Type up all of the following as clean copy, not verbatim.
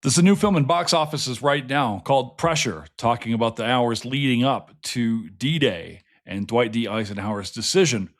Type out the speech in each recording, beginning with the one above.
There's a new film in box offices right now called Pressure, talking about the hours leading up to D-Day and Dwight D. Eisenhower's decision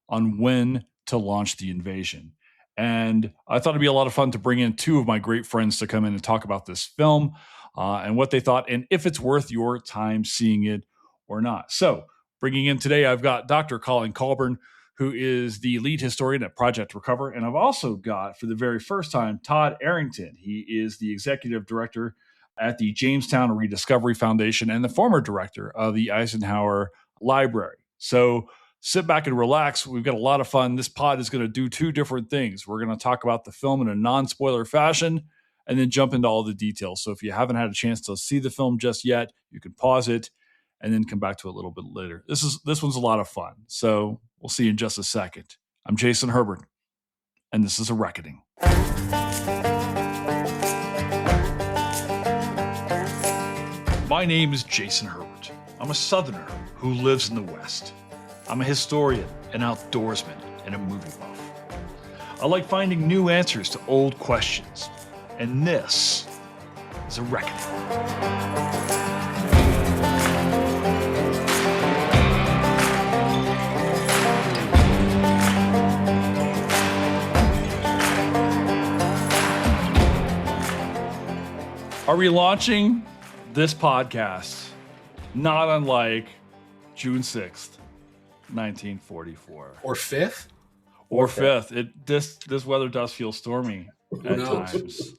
on when to launch the invasion. And I thought it'd be a lot of fun to bring in two of my great friends to come in and talk about this film and what they thought and if it's worth your time seeing it or not. So bringing in today, I've got Dr. Colin Colbourn, who is the lead historian at Project Recover. And I've also got, for the very first time, Todd Arrington. He is the executive director at the Jamestown Rediscovery Foundation and the former director of the Eisenhower Library. So sit back and relax. We've got a lot of fun. This pod is going to do two different things. We're going to talk about the film in a non-spoiler fashion and then jump into all the details. So if you haven't had a chance to see the film just yet, you can pause it and then come back to it a little bit later. This one's a lot of fun. So we'll see you in just a second. I'm Jason Herbert, and this is A Reckoning. My name is Jason Herbert. I'm a Southerner who lives in the West. I'm a historian, an outdoorsman, and a movie buff. I like finding new answers to old questions, and this is A Reckoning. Are we launching this podcast not unlike June 6th, 1944? Or 5th? Or 5th. This weather does feel stormy at times.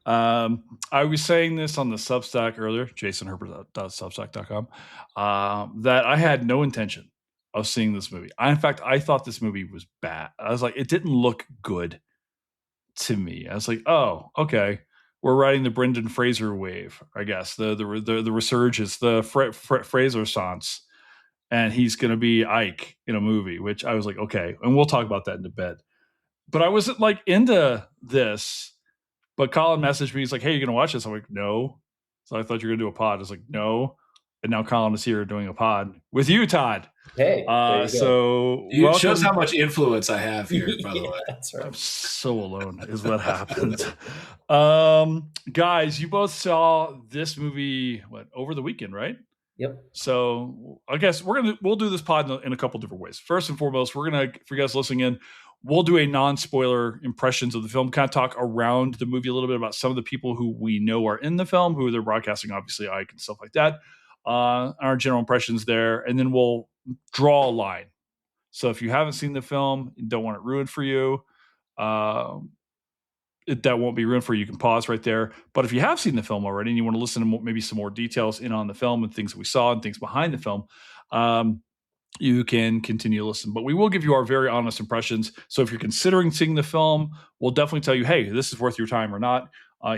I was saying this on the Substack earlier, jasonherbert.substack.com, that I had no intention of seeing this movie. In fact, I thought this movie was bad. I was like, it didn't look good to me. I was like, oh, okay. We're riding the Brendan Fraser wave, I guess. The resurgence, the Fraser Sans, and he's going to be Ike in a movie, which I was like, okay, and we'll talk about that in a bit. But I wasn't like into this. But Colin messaged me. He's like, hey, you going to watch this? I'm like, no. So I thought you were going to do a pod. I was like, no. And now Colin is here doing a pod with you, Todd. Hey, so it shows how much influence I have here, by the way. That's right. I'm so alone is what happened. Guys, you both saw this movie over the weekend, right? Yep. So I guess we'll do this pod in a couple different ways. First and foremost, for you guys listening in, we'll do a non-spoiler impressions of the film, kind of talk around the movie a little bit about some of the people who we know are in the film, who they're broadcasting, obviously Ike and stuff like that. Our general impressions there, and then we'll draw a line. So if you haven't seen the film, you don't want it ruined for you, that won't be ruined for you. You can pause right there. But if you have seen the film already and you want to listen to maybe some more details in on the film and things that we saw and things behind the film, you can continue to listen. But we will give you our very honest impressions. So if you're considering seeing the film, we'll definitely tell you, hey, this is worth your time or not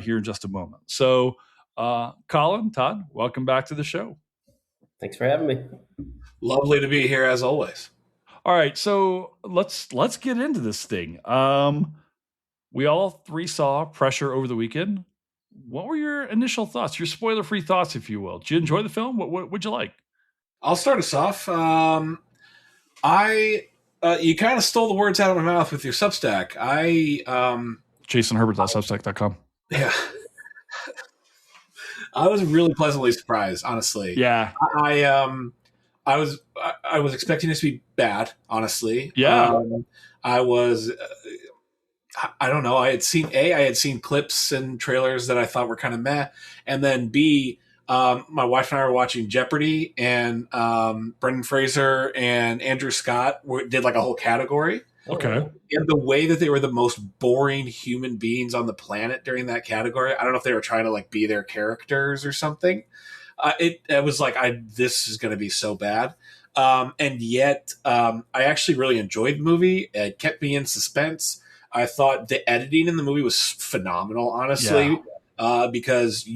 here in just a moment. So Colin, Todd, welcome back to the show. Thanks for having me. Lovely to be here as always. All right, so let's get into this thing. We all three saw Pressure over the weekend. What were your initial thoughts, your spoiler-free thoughts, if you will? Did you enjoy the film? What'd you like? I'll start us off. You kind of stole the words out of my mouth with your Substack. JasonHerbert.substack.com. Yeah. I was really pleasantly surprised, honestly. Yeah. I was expecting this to be bad, honestly. Yeah. I was I don't know. I had seen clips and trailers that I thought were kind of meh, and then B, my wife and I were watching Jeopardy, and Brendan Fraser and Andrew Scott did like a whole category. Okay. And the way that they were the most boring human beings on the planet during that category, I don't know if they were trying to like be their characters or something. It was like, this is going to be so bad. And yet I actually really enjoyed the movie. It kept me in suspense. I thought the editing in the movie was phenomenal, honestly, because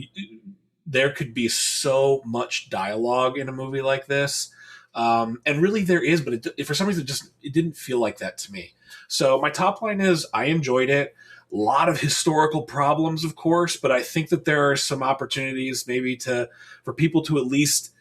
there could be so much dialogue in a movie like this. And really there is, but for some reason, it didn't feel like that to me. So my top line is I enjoyed it. A lot of historical problems, of course, but I think that there are some opportunities maybe for people to at least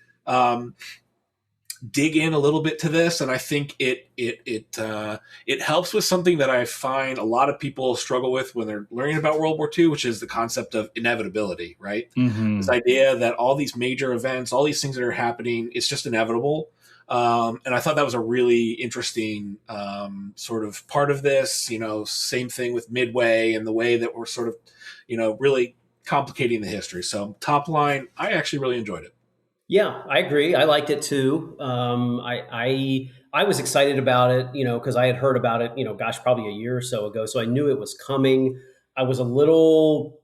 dig in a little bit to this, and I think it helps with something that I find a lot of people struggle with when they're learning about World War II, which is the concept of inevitability, right? This idea that all these major events, all these things that are happening, it's just inevitable. And I thought that was a really interesting sort of part of this. Same thing with Midway and the way that we're sort of, really complicating the history. So top line, I actually really enjoyed it. Yeah, I agree. I liked it too. I was excited about it, because I had heard about it, gosh, probably a year or so ago. So I knew it was coming. I was a little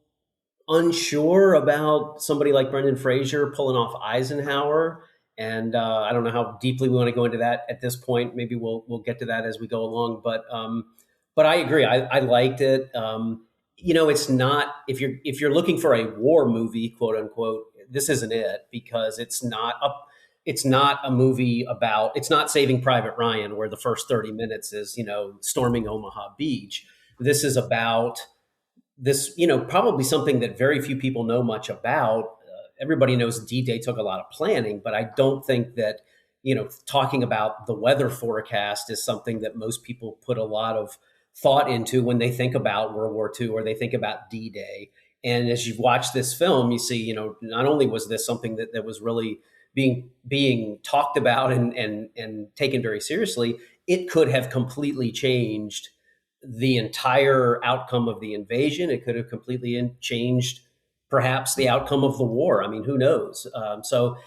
unsure about somebody like Brendan Fraser pulling off Eisenhower, and I don't know how deeply we want to go into that at this point. Maybe we'll get to that as we go along. But I agree. I liked it. It's not, if you're looking for a war movie, quote unquote, this isn't it, because it's not a movie about, it's not Saving Private Ryan where the first 30 minutes is, storming Omaha Beach. This is about this, probably something that very few people know much about. Everybody knows D-Day took a lot of planning, but I don't think that, talking about the weather forecast is something that most people put a lot of thought into when they think about World War II or they think about D-Day. And as you've watched this film, you see, not only was this something that was really being talked about and taken very seriously, it could have completely changed the entire outcome of the invasion. It could have completely changed perhaps the outcome of the war. I mean, who knows? So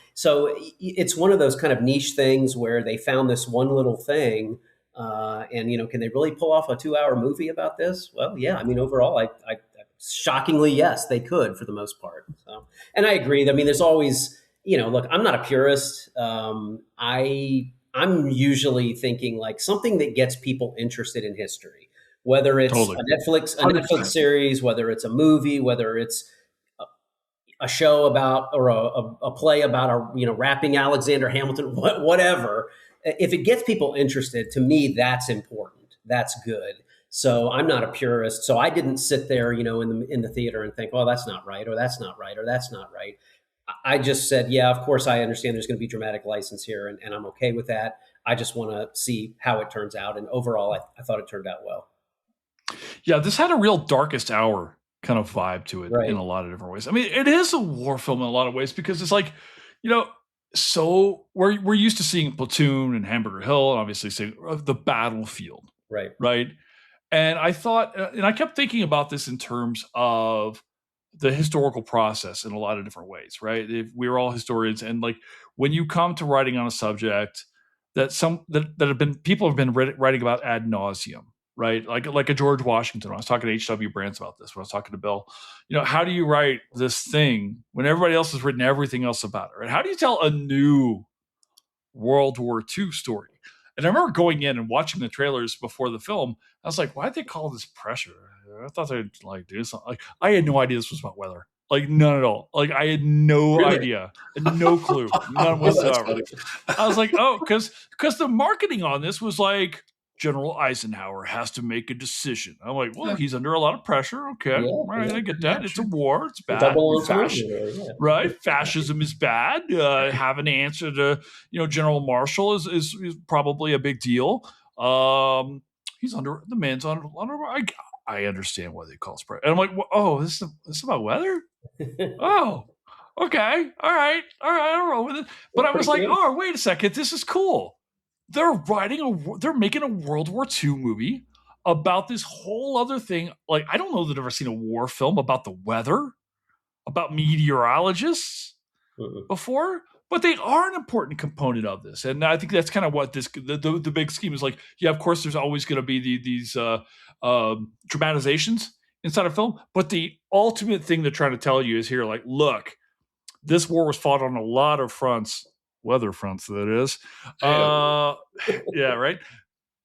it's one of those kind of niche things where they found this one little thing. And can they really pull off a 2-hour movie about this? Well, yeah. I mean, overall, I shockingly, yes, they could for the most part. So, and I agree. I mean, there's always, look, I'm not a purist. I'm usually thinking like something that gets people interested in history, whether it's Totally. a Netflix series, whether it's a movie, whether it's a show about, or a play about rapping Alexander Hamilton, whatever. If it gets people interested, to me, that's important. That's good. So I'm not a purist. So I didn't sit there, in the theater and think, oh, that's not right, or that's not right, or that's not right. I just said, yeah, of course, I understand there's going to be dramatic license here, and I'm okay with that. I just want to see how it turns out. And overall, I thought it turned out well. Yeah, this had a real Darkest Hour kind of vibe to it Right. in a lot of different ways. I mean, it is a war film in a lot of ways because it's like, so we're used to seeing Platoon and Hamburger Hill, and obviously seeing the battlefield, right? And I thought, and I kept thinking about this in terms of the historical process in a lot of different ways, right? If we're all historians, and like when you come to writing on a subject that people have been writing about ad nauseum, right? Like a George Washington. I was talking to H.W. Brands about this when I was talking to Bill. How do you write this thing when everybody else has written everything else about it? Right? How do you tell a new World War II story? And I remember going in and watching the trailers before the film. I was like, why'd they call this Pressure? I thought they'd do something. Like, I had no idea this was about weather. Like, none at all. Like, I had no idea, no clue, none whatsoever. I was like, oh, because the marketing on this was like, General Eisenhower has to make a decision. I'm like, well, he's under a lot of pressure. Okay, right, I get that. It's a war. It's bad. Right? Fascism is bad. Having to answer to General Marshall is probably a big deal. He's under the man's under. I understand why they call it spread. And I'm like, oh, this is about weather. Oh, okay, all right, I'll roll with it. But I was like, oh, wait a second, this is cool. They're making a World War II movie about this whole other thing. Like, I don't know that I've ever seen a war film about the weather, about meteorologists before, but they are an important component of this. And I think that's kind of what the big scheme is like. Yeah, of course, there's always going to be these dramatizations inside a film, but the ultimate thing they're trying to tell you is here, like, look, this war was fought on a lot of fronts. Weather fronts, that is. Yeah, right.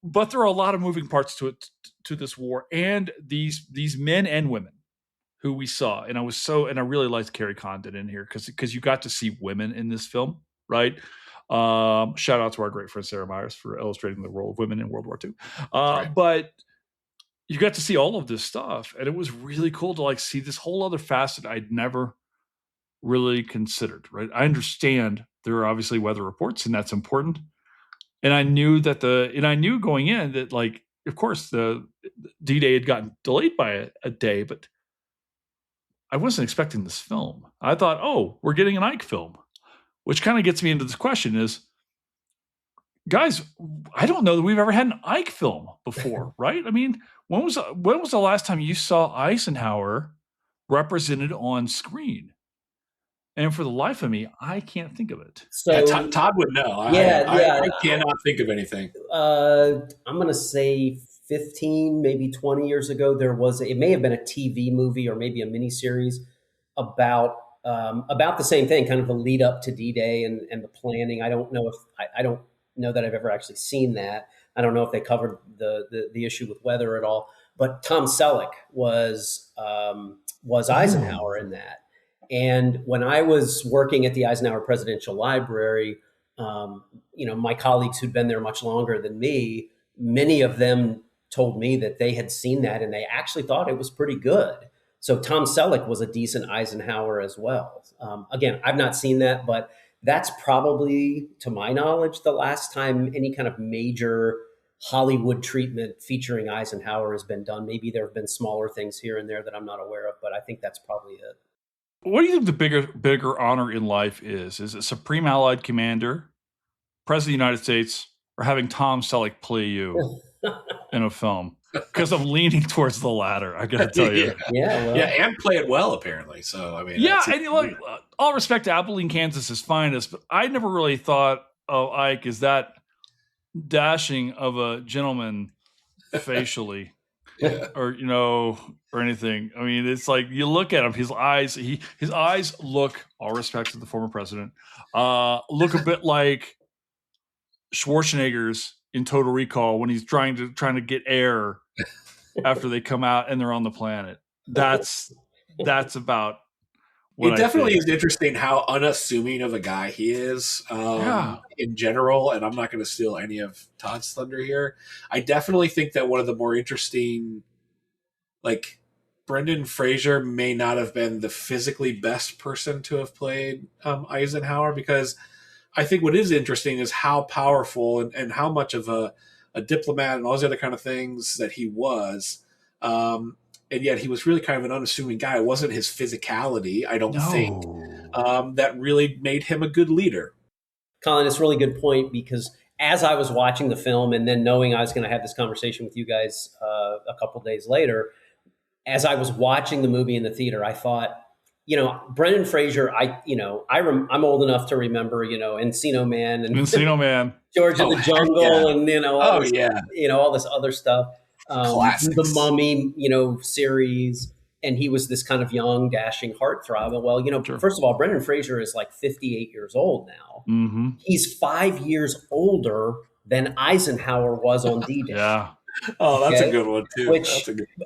But there are a lot of moving parts to this war, and these men and women who we saw, and I really liked Carrie Condon in here because you got to see women in this film, right? Shout out to our great friend Sarah Myers for illustrating the role of women in World War II. But you got to see all of this stuff, and it was really cool to like see this whole other facet I'd never really considered. Right? I understand there are obviously weather reports, and that's important. And I knew going in that, like, of course, the D-Day had gotten delayed by a day, but I wasn't expecting this film. I thought, oh, we're getting an Ike film, which kind of gets me into this question is, guys, I don't know that we've ever had an Ike film before, right? I mean, when was the last time you saw Eisenhower represented on screen? And for the life of me, I can't think of it. So Todd would know. I cannot think of anything. I'm going to say 15, maybe 20 years ago, it may have been a TV movie or maybe a miniseries about the same thing, kind of the lead up to D-Day and the planning. I don't know that I've ever actually seen that. I don't know if they covered the issue with weather at all. But Tom Selleck was Eisenhower in that. And when I was working at the Eisenhower Presidential Library, my colleagues who'd been there much longer than me, many of them told me that they had seen that and they actually thought it was pretty good. So Tom Selleck was a decent Eisenhower as well. Again, I've not seen that, but that's probably, to my knowledge, the last time any kind of major Hollywood treatment featuring Eisenhower has been done. Maybe there have been smaller things here and there that I'm not aware of, but I think that's probably it. What do you think the bigger honor in life is? Is it Supreme Allied Commander, President of the United States, or having Tom Selleck play you in a film? Because I'm leaning towards the latter, I gotta tell you. And play it well, apparently. So I mean, and all respect to Abilene, Kansas's finest, but I never really thought of Ike as that dashing of a gentleman facially. Or anything. I mean, it's like you look at him, his eyes look, all respect to the former president, look a bit like Schwarzenegger's in Total Recall when he's trying to get air after they come out and they're on the planet. That's about what it definitely is interesting how unassuming of a guy he is in general. And I'm not going to steal any of Todd's thunder here. I definitely think that one of the more interesting, like, Brendan Fraser may not have been the physically best person to have played Eisenhower, because I think what is interesting is how powerful and how much of a diplomat and all those other kind of things that he was. And yet he was really kind of an unassuming guy. It wasn't his physicality, I don't think, that really made him a good leader. Colin, it's a really good point, because as I was watching the film and then knowing I was going to have this conversation with you guys a couple days later, as I was watching the movie in the theater, I thought, Brendan Fraser, I'm old enough to remember, Encino Man and George of the Jungle and, all this other stuff. The Mummy, series, and he was this kind of young, dashing heartthrob. And well, first of all, Brendan Fraser is like 58 years old now. Mm-hmm. He's 5 years older than Eisenhower was on D-Day. Yeah. Oh, that's a good one too.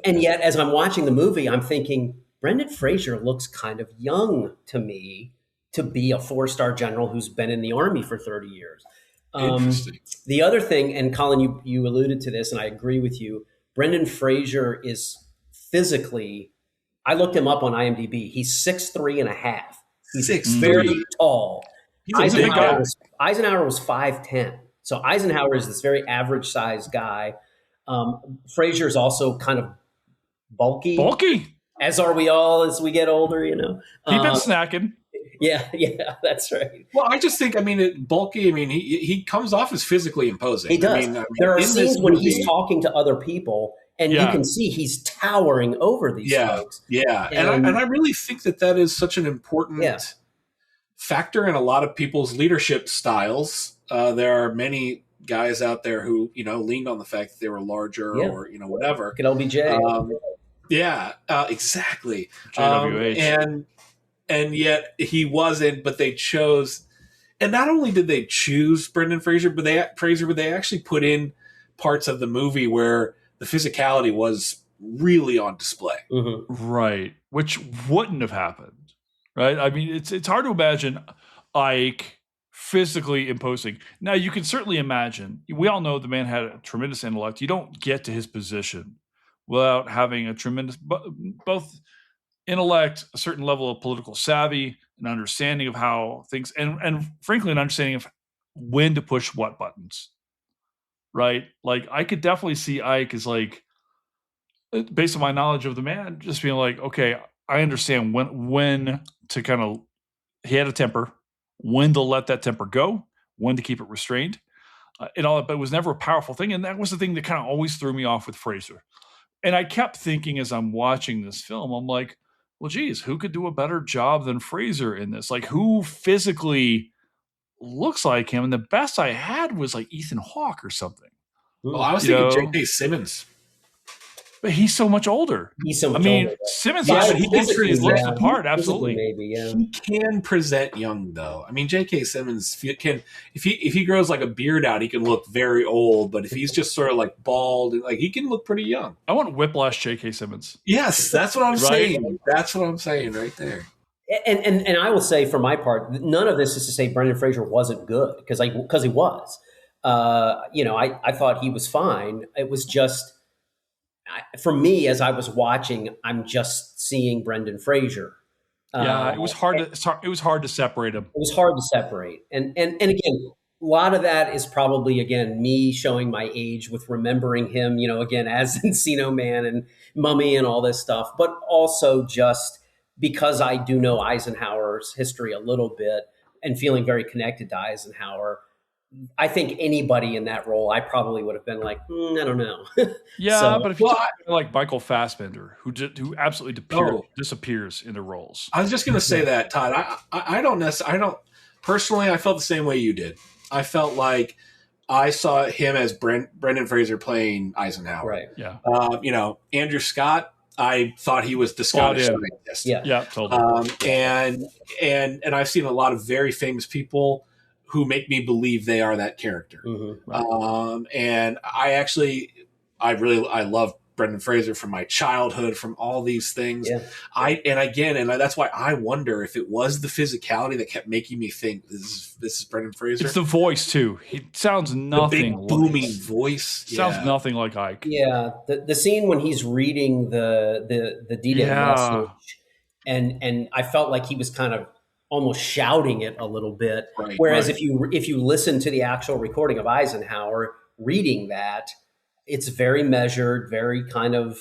And yet, as I'm watching the movie, I'm thinking Brendan Fraser looks kind of young to me to be a 4-star general who's been in the Army for 30 years. Interesting. The other thing, and Colin, you alluded to this, and I agree with you. Brendan Fraser is physically, I looked him up on IMDb. He's 6'3" and a half. He's very tall. Eisenhower was 5'10". So Eisenhower is this very average sized guy. Fraser is also kind of bulky. As are we all as we get older, He's been snacking. Yeah, that's right. Well, I just think, bulky. He comes off as physically imposing. He does. There are scenes when he's talking to other people, and you can see he's towering over these folks. Yeah, and I really think that is such an important factor in a lot of people's leadership styles. There are many guys out there who leaned on the fact that they were larger or whatever. Look at LBJ. Exactly. JWH. And yet he wasn't, but they chose. And not only did they choose Brendan Fraser, but they actually put in parts of the movie where the physicality was really on display. Mm-hmm. Right. Which wouldn't have happened. Right. It's hard to imagine Ike physically imposing. Now, you can certainly imagine. We all know the man had a tremendous intellect. You don't get to his position without having a tremendous, both intellect, a certain level of political savvy, an understanding of how things, and frankly, an understanding of when to push what buttons. Right? Like, I could definitely see Ike as like, based on my knowledge of the man, just being like, okay, I understand when to kind of, he had a temper, when to let that temper go, when to keep it restrained, and all that. But it was never a powerful thing, and that was the thing that kind of always threw me off with Fraser. And I kept thinking as I'm watching this film, I'm like, well, geez, who could do a better job than Fraser in this? Like, who physically looks like him? And the best I had was like Ethan Hawke or something. Well, I was thinking J.K. Simmons. But he's so much older. He's so much older. Simmons actually looks the part. Absolutely. Maybe, yeah. He can present young, though. I mean, J.K. Simmons can, if he grows like a beard out, he can look very old. But if he's just sort of like bald, like, he can look pretty young. I want Whiplash J.K. Simmons. Yes, that's what I'm saying. That's what I'm saying right there. And I will say, for my part, none of this is to say Brendan Fraser wasn't good, because he was. I thought he was fine. It was just, for me, as I was watching, I'm just seeing Brendan Fraser. Yeah, it was hard to separate him. It was hard to separate, and again, a lot of that is probably, again, me showing my age with remembering him, again, as Encino Man and Mummy and all this stuff, but also just because I do know Eisenhower's history a little bit and feeling very connected to Eisenhower. I think anybody in that role, I probably would have been like, I don't know. Yeah, but if you talk like Michael Fassbender, who absolutely disappears in the roles. I was just going to say that, Todd. I don't personally. I felt the same way you did. I felt like I saw him as Brendan Fraser playing Eisenhower. Right. Yeah. Andrew Scott, I thought he was the Scottish scientist. Yeah, totally. And I've seen a lot of very famous people who make me believe they are that character. Mm-hmm. Right. And I love Brendan Fraser from my childhood, from all these things. Yeah. And that's why I wonder if it was the physicality that kept making me think this is Brendan Fraser. It's the voice too. He sounds nothing the big booming voice. Sounds nothing like Ike. Yeah. The scene when he's reading the D-Day message, and I felt like he was kind of almost shouting it a little bit. Right, Whereas if you listen to the actual recording of Eisenhower reading that, it's very measured, very kind of,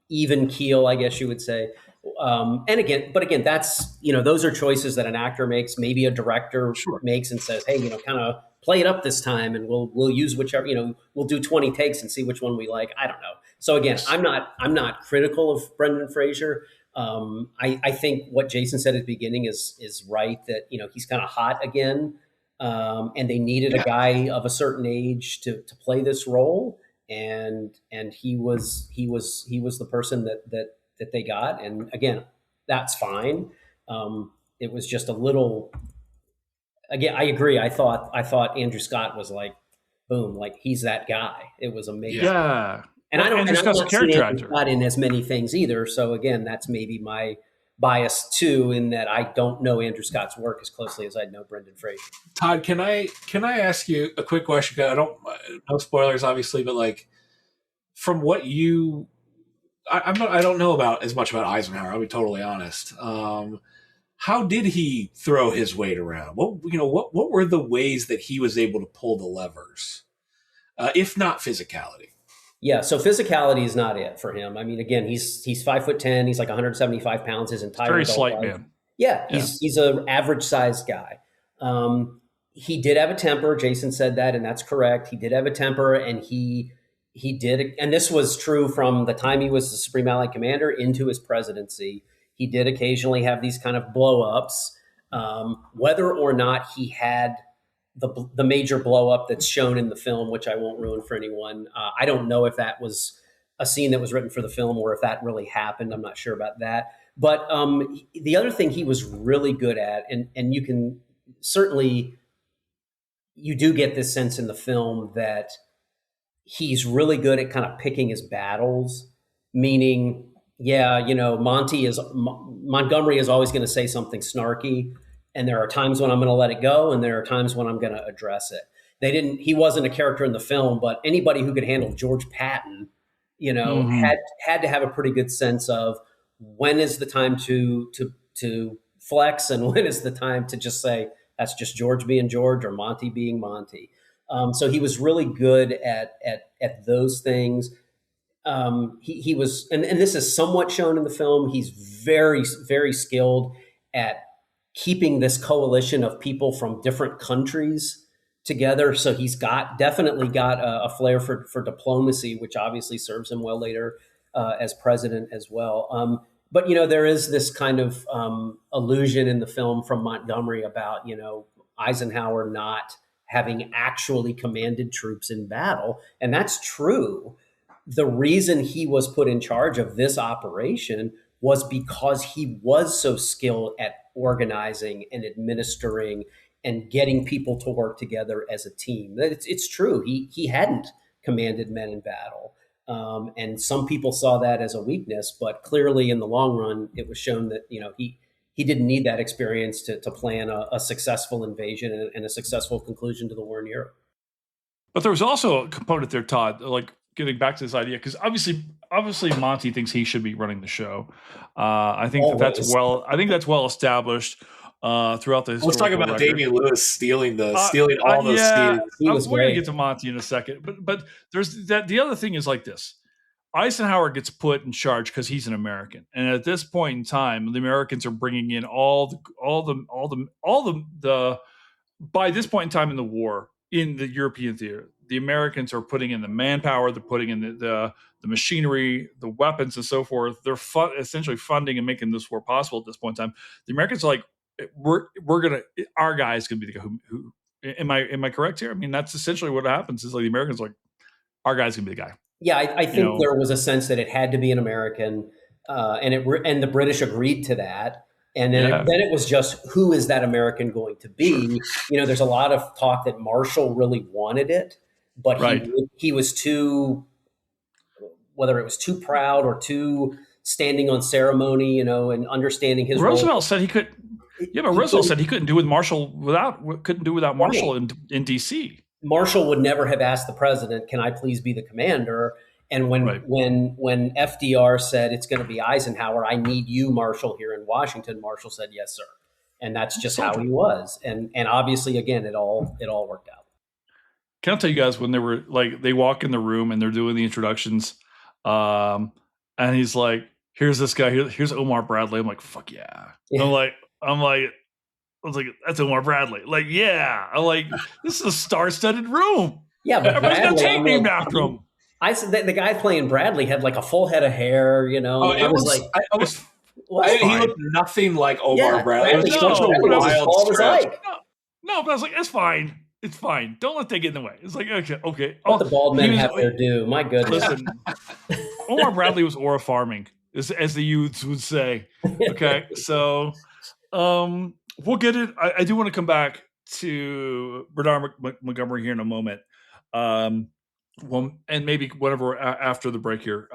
even keel, I guess you would say. But again, that's, those are choices that an actor makes, maybe a director makes and says, hey, kind of play it up this time, and we'll use whichever, we'll do 20 takes and see which one we like. I don't know. So again, I'm not critical of Brendan Fraser. I think what Jason said at the beginning is right, that, he's kind of hot again. And they needed a guy of a certain age to play this role. And he was the person that they got. And again, that's fine. It was just a little, again, I agree. I thought Andrew Scott was like, boom, like he's that guy. It was amazing. Yeah. And I'm not character actor. Not in as many things either. So again, that's maybe my bias too, in that I don't know Andrew Scott's work as closely as I know Brendan Fraser. Todd, can I ask you a quick question? I don't, no spoilers, obviously, but like, from what I don't know about as much about Eisenhower. I'll be totally honest. How did he throw his weight around? What were the ways that he was able to pull the levers, if not physicality? Yeah, so physicality is not it for him. I mean, again, he's 5'10", he's like 175 pounds his entire very adult slight life. man. Yeah, he's an average sized guy. He did have a temper. Jason said that, and that's correct. He did have a temper, and he did, and this was true from the time he was the Supreme Allied Commander into his presidency. He did occasionally have these kind of blow-ups. Whether or not he had the major blow up that's shown in the film, which I won't ruin for anyone. I don't know if that was a scene that was written for the film or if that really happened. I'm not sure about that. But the other thing he was really good at, and you can certainly, you do get this sense in the film that he's really good at kind of picking his battles, meaning, Montgomery is always going to say something snarky. And there are times when I'm going to let it go, and there are times when I'm going to address it. He wasn't a character in the film, but anybody who could handle George Patton, had to have a pretty good sense of when is the time to flex, and when is the time to just say that's just George being George or Monty being Monty. So he was really good at those things. He was, and this is somewhat shown in the film. He's very, very skilled at keeping this coalition of people from different countries together. So he's definitely got a flair for diplomacy, which obviously serves him well later as president as well. But there is this kind of allusion in the film from Montgomery about Eisenhower not having actually commanded troops in battle, and that's true. The reason he was put in charge of this operation was because he was so skilled at organizing and administering and getting people to work together as a team. It's true. He hadn't commanded men in battle. And some people saw that as a weakness, but clearly in the long run, it was shown that, he didn't need that experience to plan a successful invasion and a successful conclusion to the war in Europe. But there was also a component there, Todd, like getting back to this idea, because obviously Monty thinks he should be running the show. I think that's well established throughout the. Let's talk about Damian Lewis stealing all those scenes. We're gonna get to Monty in a second, but there's that. The other thing is like this: Eisenhower gets put in charge because he's an American, and at this point in time, the Americans are bringing in all the. By this point in time in the war, in the European theater, the Americans are putting in the manpower, they're putting in the machinery, the weapons, and so forth. They're essentially funding and making this war possible at this point in time. The Americans are like, our guy is gonna be the guy who am I correct here? I mean, that's essentially what happens. Is like the Americans are like, our guy's gonna be the guy. Yeah, I think there was a sense that it had to be an American, and the British agreed to that. And then it was just, who is that American going to be? Sure. There's a lot of talk that Marshall really wanted it, but he was too, whether it was too proud or too standing on ceremony, and understanding his Roosevelt role. Said he could. Yeah, but Roosevelt said he couldn't do without Marshall in D.C. Marshall would never have asked the president, "Can I please be the commander?" And when FDR said it's going to be Eisenhower, I need you, Marshall, here in Washington, Marshall said, "Yes, sir." And that's just how he was. And obviously, again, it all worked out. Can I tell you guys, when they walk in the room and they're doing the introductions, and he's like, "Here's this guy. Here's Omar Bradley." I'm like, "Fuck yeah!" I was like, "That's Omar Bradley." Like, yeah. I'm like, this is a star-studded room. Yeah, but everybody's got a tape named after him. I said that the guy playing Bradley had like a full head of hair, he looked nothing like Omar Bradley. It was such a wild stretch. No, but I was like, it's fine. It's fine. Don't let that get in the way. It's like, okay. Let the bald men have their due. My goodness. Listen, Omar Bradley was aura farming, as the youths would say. Okay, so we'll get it. I do want to come back to Bernard Montgomery here in a moment. Well, and maybe whatever after the break here,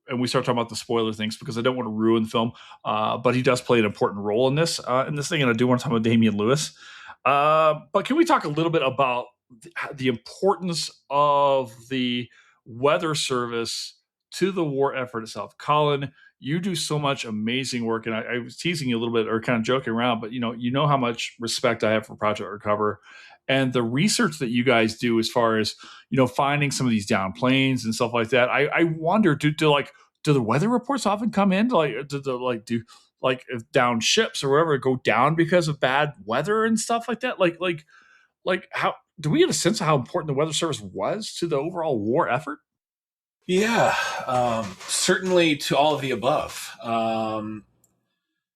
and we start talking about the spoiler things, because I don't want to ruin the film. But he does play an important role in this thing, and I do want to talk about Damian Lewis. But can we talk a little bit about the importance of the weather service to the war effort itself? Colin, you do so much amazing work, and I was teasing you a little bit, or kind of joking around, but you know how much respect I have for Project Recover. And the research that you guys do, as far as finding some of these down planes and stuff like that, I wonder, do the weather reports often come in do if down ships or whatever go down because of bad weather and stuff like that? Like how do we get a sense of how important the weather service was to the overall war effort? Yeah, certainly to all of the above.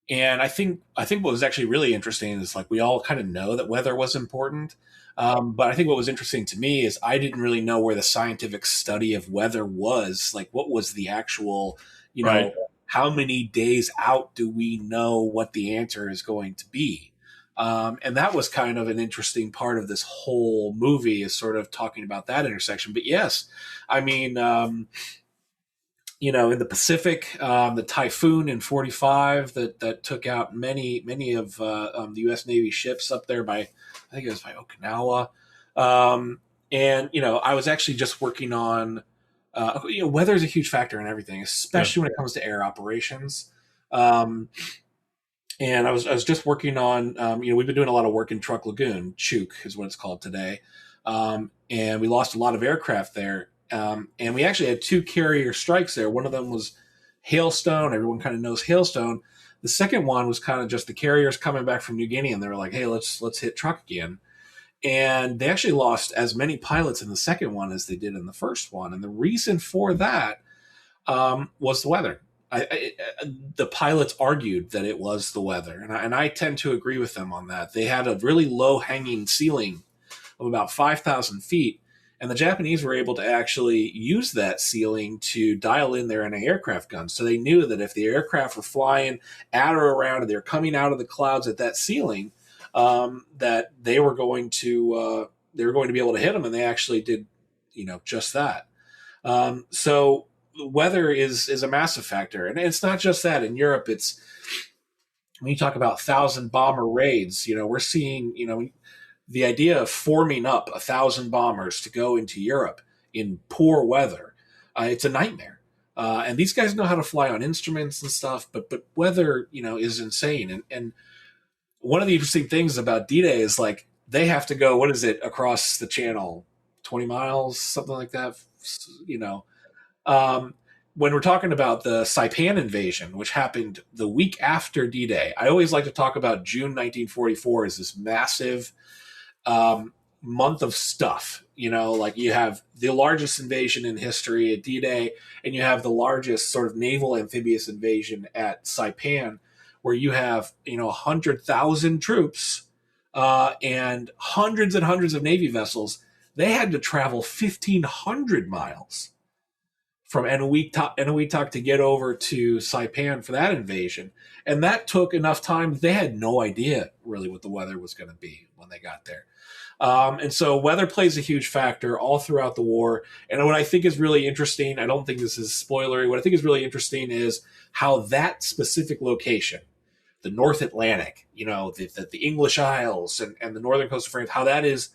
And I think what was actually really interesting is we all kind of know that weather was important. But I think what was interesting to me is I didn't really know where the scientific study of weather was. What was the actual, how many days out do we know what the answer is going to be? And that was kind of an interesting part of this whole movie, is sort of talking about that intersection. But yes, I mean, in the Pacific, the typhoon in 45 that took out many of the U.S. Navy ships up there I think it was by Okinawa. And I was actually just working on, weather is a huge factor in everything, especially when it comes to air operations. And I was just working on, we've been doing a lot of work in Truk Lagoon. Chuk is what it's called today. And we lost a lot of aircraft there. And we actually had 2 carrier strikes there. One of them was Hailstone. Everyone kind of knows Hailstone. The second one was kind of just the carriers coming back from New Guinea, and they were like, hey, let's hit Truk again. And they actually lost as many pilots in the second one as they did in the first one. And the reason for that was the weather. The pilots argued that it was the weather, and I tend to agree with them on that. They had a really low hanging ceiling of about 5,000 feet, and the Japanese were able to actually use that ceiling to dial in their anti-aircraft guns. So they knew that if the aircraft were flying at or around, and they're coming out of the clouds at that ceiling, that they were going to be able to hit them, and they actually did, just that. So weather is a massive factor, and it's not just that. In Europe, it's when you talk about 1,000 bomber raids, we're seeing, the idea of forming up 1,000 bombers to go into Europe in poor weather, it's a nightmare. And these guys know how to fly on instruments and stuff, but weather, is insane. And one of the interesting things about D-Day is like they have to go, across the channel, 20 miles, something like that, when we're talking about the Saipan invasion, which happened the week after D-Day, I always like to talk about June 1944 as this massive month of stuff. Like you have the largest invasion in history at D-Day, and you have the largest sort of naval amphibious invasion at Saipan, where you have 100,000 troops and hundreds of Navy vessels. They had to travel 1,500 miles from Eniwetok to get over to Saipan for that invasion. And that took enough time. They had no idea really what the weather was going to be when they got there. And so weather plays a huge factor all throughout the war. And what I think is really interesting, I don't think this is spoilery, what I think is really interesting is how that specific location, the North Atlantic, the English Isles and the northern coast of France, how that is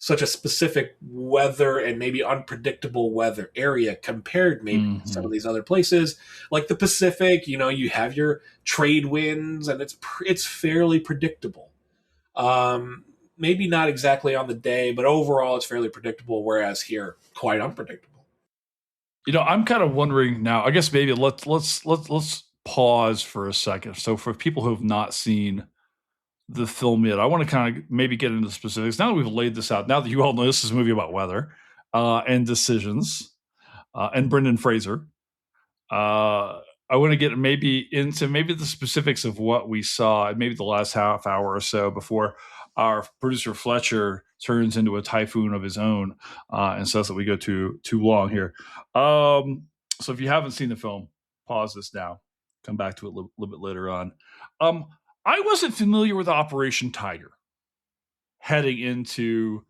such a specific weather and maybe unpredictable weather area compared maybe to some of these other places like the Pacific. You have your trade winds and it's fairly predictable. Maybe not exactly on the day, but overall it's fairly predictable, whereas here quite unpredictable. I'm kind of wondering now, I guess maybe let's pause for a second. So for people who have not seen the film yet, I want to kind of maybe get into the specifics. Now that we've laid this out, now that you all know this is a movie about weather and decisions and Brendan Fraser, I want to get maybe into the specifics of what we saw and maybe the last half hour or so before our producer Fletcher turns into a typhoon of his own and says that we go too long here. So if you haven't seen the film, pause this now. Come back to it a little bit later on. I wasn't familiar with Operation Tiger heading into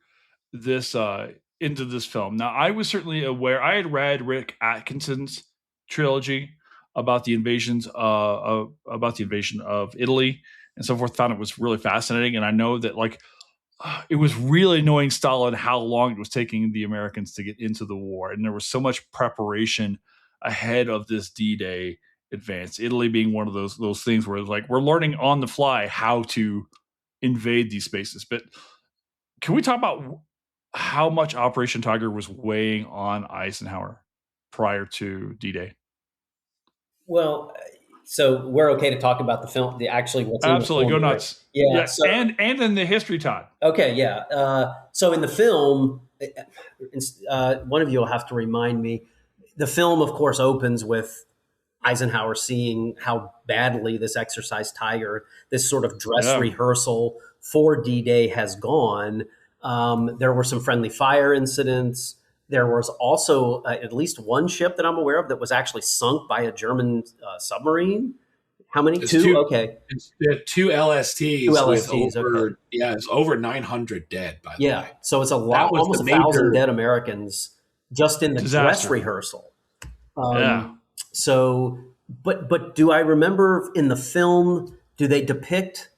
this film. Now, I was certainly aware. I had read Rick Atkinson's trilogy about the invasion of Italy and so forth. Found it was really fascinating, and I know that it was really knowing Stalin how long it was taking the Americans to get into the war, and there was so much preparation ahead of this D-Day advance. Italy being one of those things where it's like we're learning on the fly how to invade these spaces. But can we talk about how much Operation Tiger was weighing on Eisenhower prior to D-Day? Well, so we're okay to talk about the film, what's in absolutely the film, go right? nuts. Yeah. So, and in the history, Todd. Okay, yeah. So in the film, one of you will have to remind me. The film, of course, opens with Eisenhower seeing how badly this exercise Tiger, this sort of dress rehearsal for D-Day has gone. There were some friendly fire incidents. There was also at least one ship that I'm aware of that was actually sunk by a German submarine. How many? Two? Okay. It's two LSTs. Two LSTs. Okay. Yeah, it's over 900 dead, by the way. Yeah, so it's a lot, almost 1,000 dead Americans just in the dress rehearsal. So, but do I remember in the film, do they depict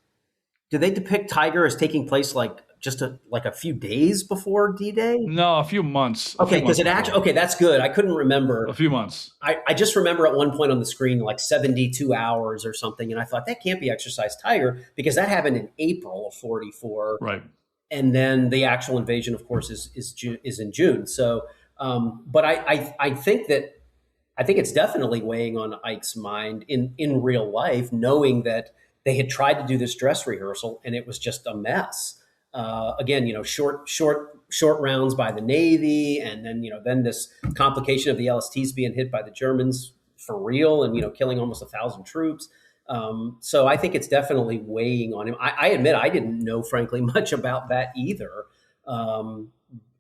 Tiger as taking place like just like a few days before D-Day? No, a few months. Okay, because it actually, okay, that's good. I couldn't remember. A few months. I just remember at one point on the screen, like 72 hours or something. And I thought that can't be Exercise Tiger because that happened in April of 44. Right. And then the actual invasion, of course, is in June. So, but I think it's definitely weighing on Ike's mind in real life, knowing that they had tried to do this dress rehearsal and it was just a mess. Again, short rounds by the Navy, and then this complication of the LSTs being hit by the Germans for real, and killing almost 1,000 troops. So I think it's definitely weighing on him. I admit I didn't know, frankly, much about that either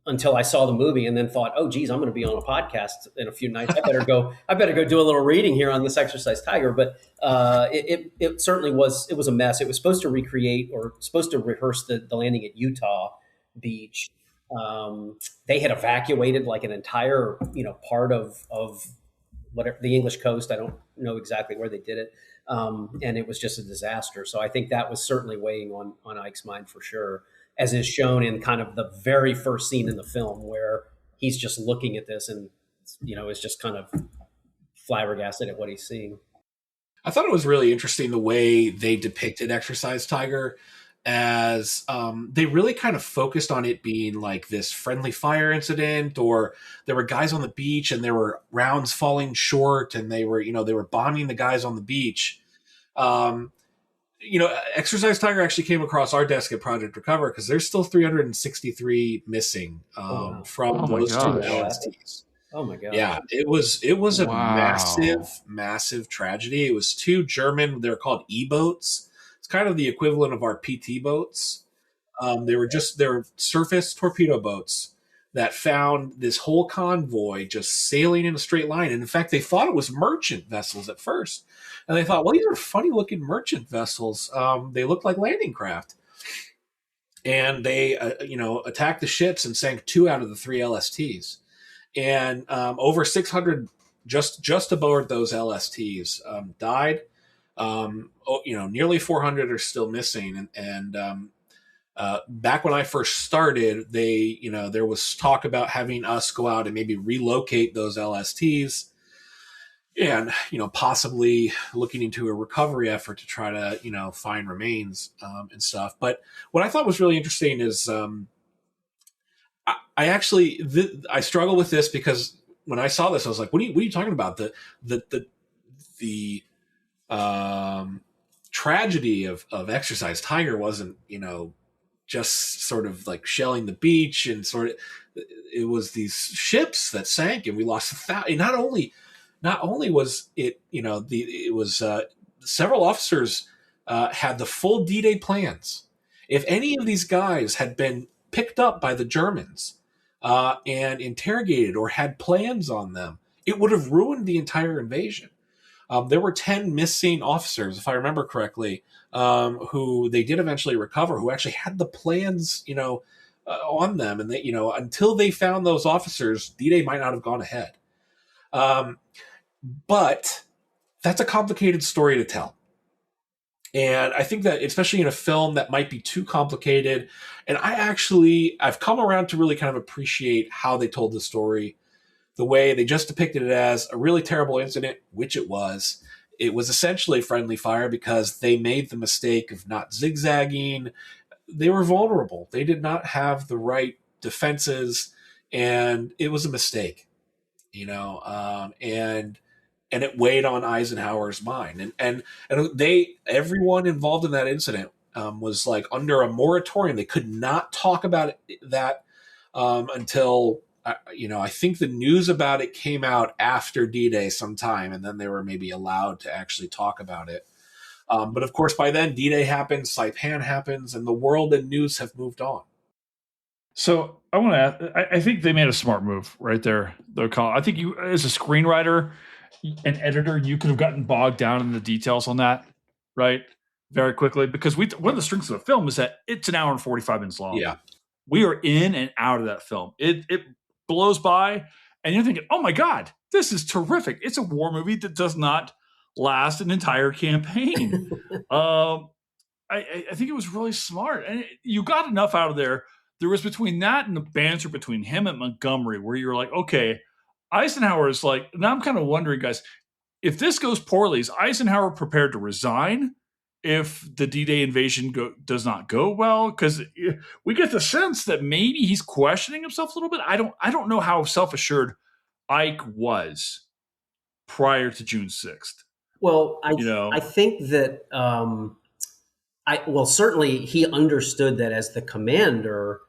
until I saw the movie, and then thought, oh, geez, I'm going to be on a podcast in a few nights. I better go do a little reading here on this Exercise Tiger. But it certainly was. It was a mess. It was supposed to recreate or supposed to rehearse the landing at Utah Beach. They had evacuated like an entire part of whatever the English coast. I don't know exactly where they did it. And it was just a disaster. So I think that was certainly weighing on Ike's mind for sure, as is shown in kind of the very first scene in the film where he's just looking at this and, is just kind of flabbergasted at what he's seeing. I thought it was really interesting the way they depicted Exercise Tiger, as they really kind of focused on it being like this friendly fire incident, or there were guys on the beach and there were rounds falling short and they were bombing the guys on the beach. Exercise Tiger actually came across our desk at Project Recover because there's still 363 missing from those two LSTs. Oh my God. Yeah, it was a massive tragedy. It was two German, they're called E-boats. It's kind of the equivalent of our PT boats. They were surface torpedo boats that found this whole convoy just sailing in a straight line. And in fact, they thought it was merchant vessels at first. And they thought, well, these are funny looking merchant vessels. They looked like landing craft. And they, attacked the ships and sank 2 out of the 3 LSTs. And over 600 just aboard those LSTs died. Nearly 400 are still missing. And back when I first started, there was talk about having us go out and maybe relocate those LSTs and, possibly looking into a recovery effort to try to, find remains and stuff. But what I thought was really interesting is I struggle with this because when I saw this, I was like, what are you talking about? The tragedy of Exercise Tiger wasn't, just sort of like shelling the beach and it was these ships that sank and we lost 1,000. Not only was it, it was several officers had the full D-Day plans. If any of these guys had been picked up by the Germans and interrogated or had plans on them, it would have ruined the entire invasion. There were 10 missing officers, if I remember correctly, who they did eventually recover, who actually had the plans, on them. And they, until they found those officers, D-Day might not have gone ahead. But that's a complicated story to tell. And I think that especially in a film that might be too complicated, and I've come around to really kind of appreciate how they told the story. The way they just depicted it as a really terrible incident, which it was. It was essentially friendly fire because they made the mistake of not zigzagging. They were vulnerable. They did not have the right defenses, and it was a mistake, and it weighed on Eisenhower's mind. And everyone involved in that incident was like under a moratorium. They could not talk about that until I think the news about it came out after D-Day sometime, and then they were maybe allowed to actually talk about it. But of course, by then D-Day happens, Saipan happens, and the world and news have moved on. So I want to ask, I think they made a smart move right there. I think you, as a screenwriter and editor, you could have gotten bogged down in the details on that, right? Very quickly, because one of the strengths of the film is that it's an hour and 45 minutes long. Yeah. We are in and out of that film. It blows by, and you're thinking, oh my God, this is terrific. It's a war movie that does not last an entire campaign. I think it was really smart. And you got enough out of there. There was between that and the banter between him and Montgomery where you're like, okay, Eisenhower is like, now I'm kind of wondering, guys, if this goes poorly, is Eisenhower prepared to resign if the D-Day invasion does not go well? Because we get the sense that maybe he's questioning himself a little bit. I don't know how self-assured Ike was prior to June 6th. Well, I think that certainly he understood that as the commander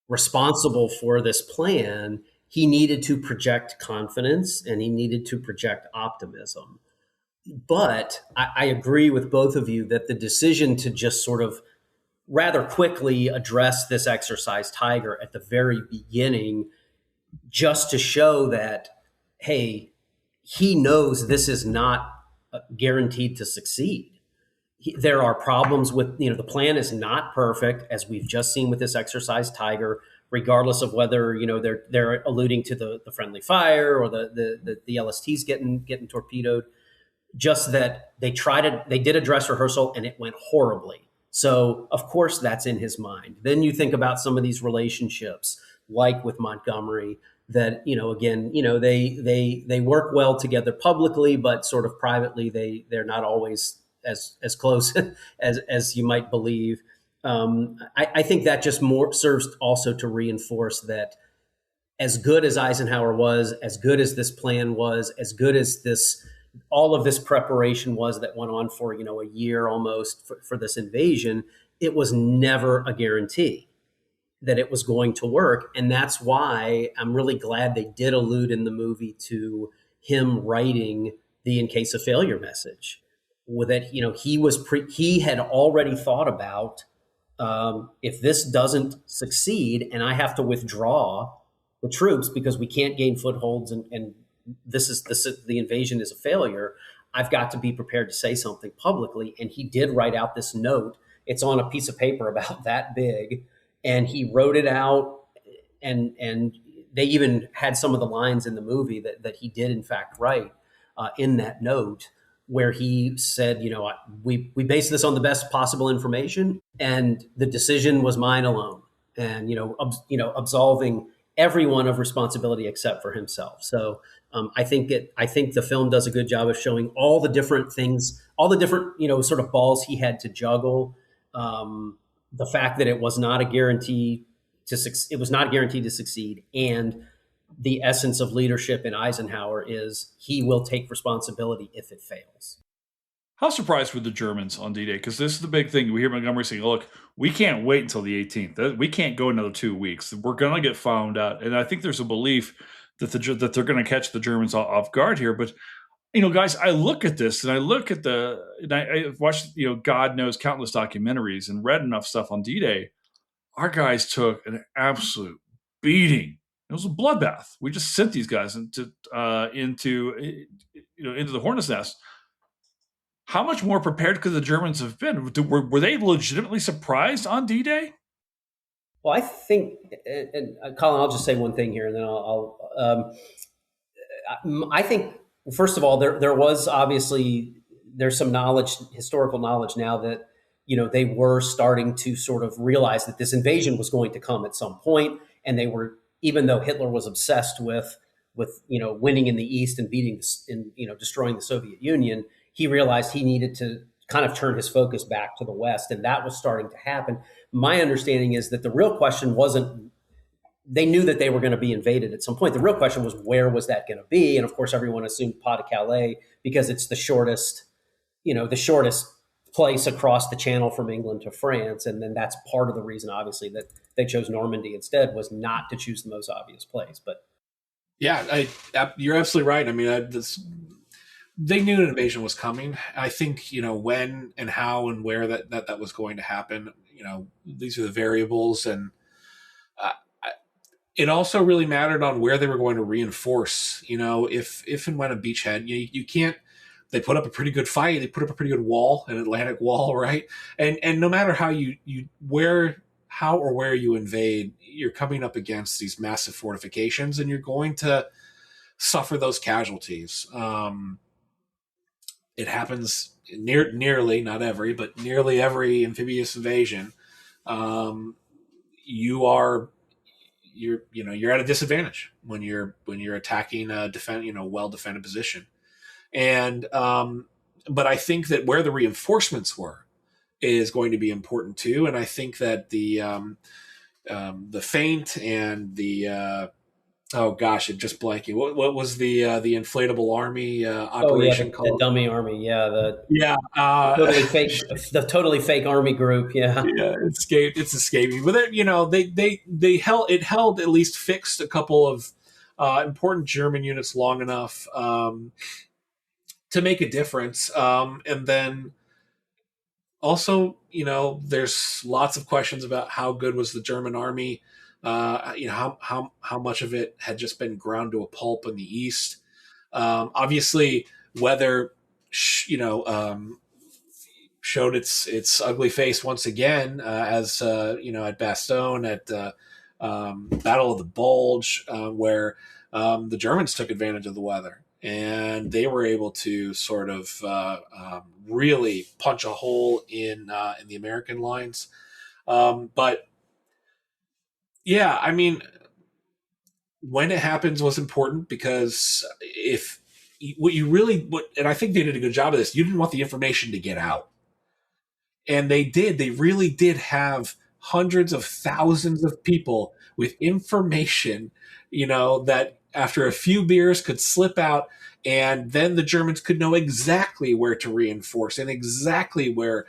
responsible for this plan, he needed to project confidence and he needed to project optimism. But I agree with both of you that the decision to just sort of rather quickly address this exercise Tiger at the very beginning, just to show that, hey, he knows this is not guaranteed to succeed. There are problems with, the plan is not perfect, as we've just seen with this exercise Tiger, regardless of whether, they're alluding to the friendly fire or the LSTs getting torpedoed. Just that they did a dress rehearsal and it went horribly. So of course that's in his mind. Then you think about some of these relationships, like with Montgomery, that, again, they work well together publicly, but sort of privately, they're not always as close as you might believe. I think that just more serves also to reinforce that as good as Eisenhower was, as good as this plan was, as good as all of this preparation was that went on for, a year almost for this invasion, it was never a guarantee that it was going to work. And that's why I'm really glad they did allude in the movie to him writing the in case of failure message. With it, he had already thought about if this doesn't succeed and I have to withdraw the troops because we can't gain footholds and the invasion is a failure, I've got to be prepared to say something publicly. And he did write out this note. It's on a piece of paper about that big, and he wrote it out. And they even had some of the lines in the movie that he did in fact write in that note, where he said, we based this on the best possible information, and the decision was mine alone, and absolving everyone of responsibility except for himself. So I think the film does a good job of showing all the different things, all the different sort of balls he had to juggle. The fact that it was not a guarantee to succeed, and the essence of leadership in Eisenhower is he will take responsibility if it fails. How surprised were the Germans on D-Day? Because this is the big thing. We hear Montgomery saying, look, we can't wait until the 18th. We can't go another 2 weeks. We're going to get found out. And I think there's a belief that that they're going to catch the Germans off guard here. But, guys, I look at this and I look at I've watched, God knows countless documentaries and read enough stuff on D-Day. Our guys took an absolute beating. It was a bloodbath. We just sent these guys into the hornet's nest. How much more prepared could the Germans have been? Were they legitimately surprised on D-Day? Well, I think, and Colin, I'll just say one thing here, and then I think, first of all, there was obviously, there's some historical knowledge now that, they were starting to sort of realize that this invasion was going to come at some point, and they were, even though Hitler was obsessed with winning in the East and destroying the Soviet Union, he realized he needed to kind of turn his focus back to the West, and that was starting to happen. My understanding is that the real question wasn't, they knew that they were going to be invaded at some point. The real question was, where was that going to be? And of course, everyone assumed Pas-de-Calais because it's the shortest place across the channel from England to France. And then that's part of the reason, obviously, that they chose Normandy instead, was not to choose the most obvious place. But yeah, you're absolutely right. I mean, they knew an invasion was coming. I think, when and how and where that was going to happen, these are the variables. And it also really mattered on where they were going to reinforce, if and when a beachhead, you can't, they put up a pretty good fight. They put up a pretty good wall, an Atlantic wall, right? And no matter how how or where you invade, you're coming up against these massive fortifications, and you're going to suffer those casualties. It happens nearly, not every, but nearly every amphibious invasion, you're at a disadvantage when you're attacking a well defended position. And but I think that where the reinforcements were is going to be important too. And I think that the feint and the oh gosh, it just blanking. What was the inflatable army operation called? The dummy army. Yeah, totally fake, the totally fake army group. Yeah, it's escaping. But they held at least fixed a couple of important German units long enough to make a difference. And then also, there's lots of questions about how good was the German army. How much of it had just been ground to a pulp in the East. Obviously, weather, showed its ugly face once again, as at Bastogne, at Battle of the Bulge, where the Germans took advantage of the weather, and they were able to sort of really punch a hole in the American lines. But yeah, I mean, when it happens was important, because and I think they did a good job of this, you didn't want the information to get out. And they did. They really did have hundreds of thousands of people with information, that after a few beers could slip out, and then the Germans could know exactly where to reinforce and exactly where,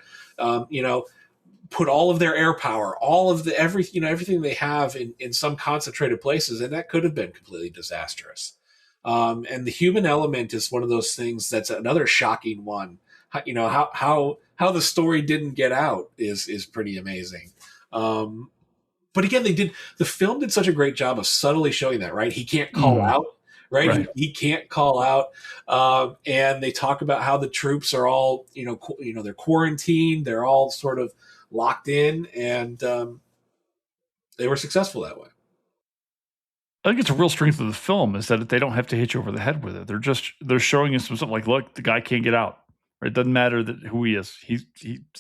put all of their air power, all of everything they have in some concentrated places, and that could have been completely disastrous. And the human element is one of those things that's another shocking one. How the story didn't get out is pretty amazing. But again, the film did such a great job of subtly showing that, right? He can't call out, right? He can't call out. And they talk about how the troops are all, they're quarantined, they're all sort of locked in, and they were successful that way. I think it's a real strength of the film is that they don't have to hit you over the head with it. They're showing us something like, look, the guy can't get out. Right? It doesn't matter who he is.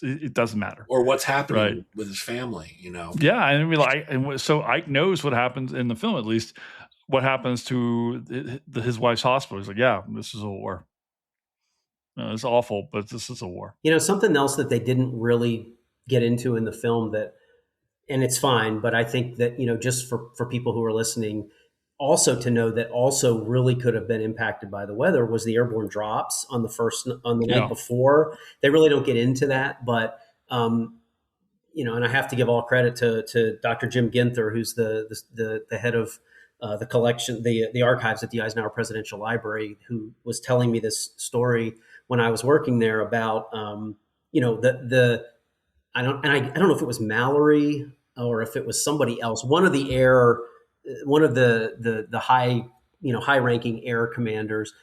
It doesn't matter. Or what's happening with his family, Yeah, I mean, so Ike knows what happens in the film, at least what happens to his wife's hospital. He's like, yeah, this is a war. It's awful, but this is a war. Something else that they didn't really get into in the film and it's fine, but I think that, just for people who are listening, also to know that also really could have been impacted by the weather was the airborne drops on the night before. They really don't get into that, but and I have to give all credit to Dr. Jim Ginther, who's the head of the collection, the archives at the Eisenhower Presidential Library, who was telling me this story when I was working there about I don't know if it was Mallory or if it was somebody else. One of the high ranking air commanders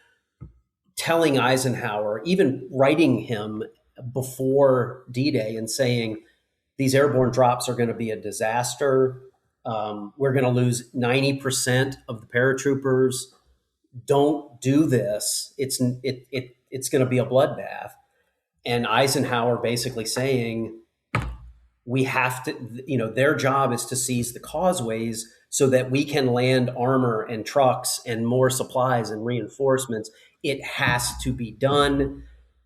telling Eisenhower, even writing him before D-Day and saying, these airborne drops are going to be a disaster. We're going to lose 90% of the paratroopers. Don't do this. It's going to be a bloodbath. And Eisenhower basically saying, we have to, their job is to seize the causeways so that we can land armor and trucks and more supplies and reinforcements. It has to be done.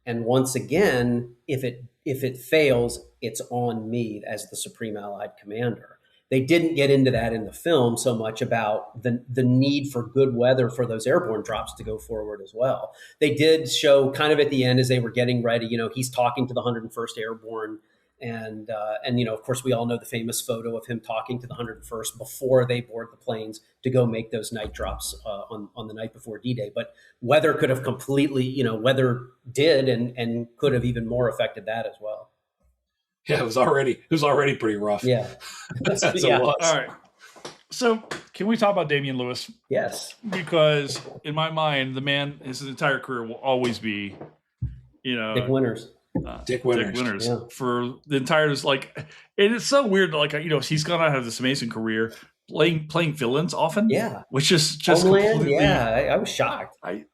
And once again, if it fails, it's on me as the Supreme Allied Commander. They didn't get into that in the film so much about the need for good weather for those airborne drops to go forward as well. They did show kind of at the end as they were getting ready, he's talking to the 101st Airborne. And of course, we all know the famous photo of him talking to the 101st before they board the planes to go make those night drops on the night before D-Day. But weather could have completely, weather did and could have even more affected that as well. Yeah, it was already pretty rough. Yeah. Yeah. All right. So can we talk about Damian Lewis? Yes. Because in my mind, the man, his entire career will always be, Dick Winters. Dick Winters for the entire, and it's so weird. He's gonna have this amazing career playing villains often. Yeah, which is just Homeland. Completely, I was shocked. I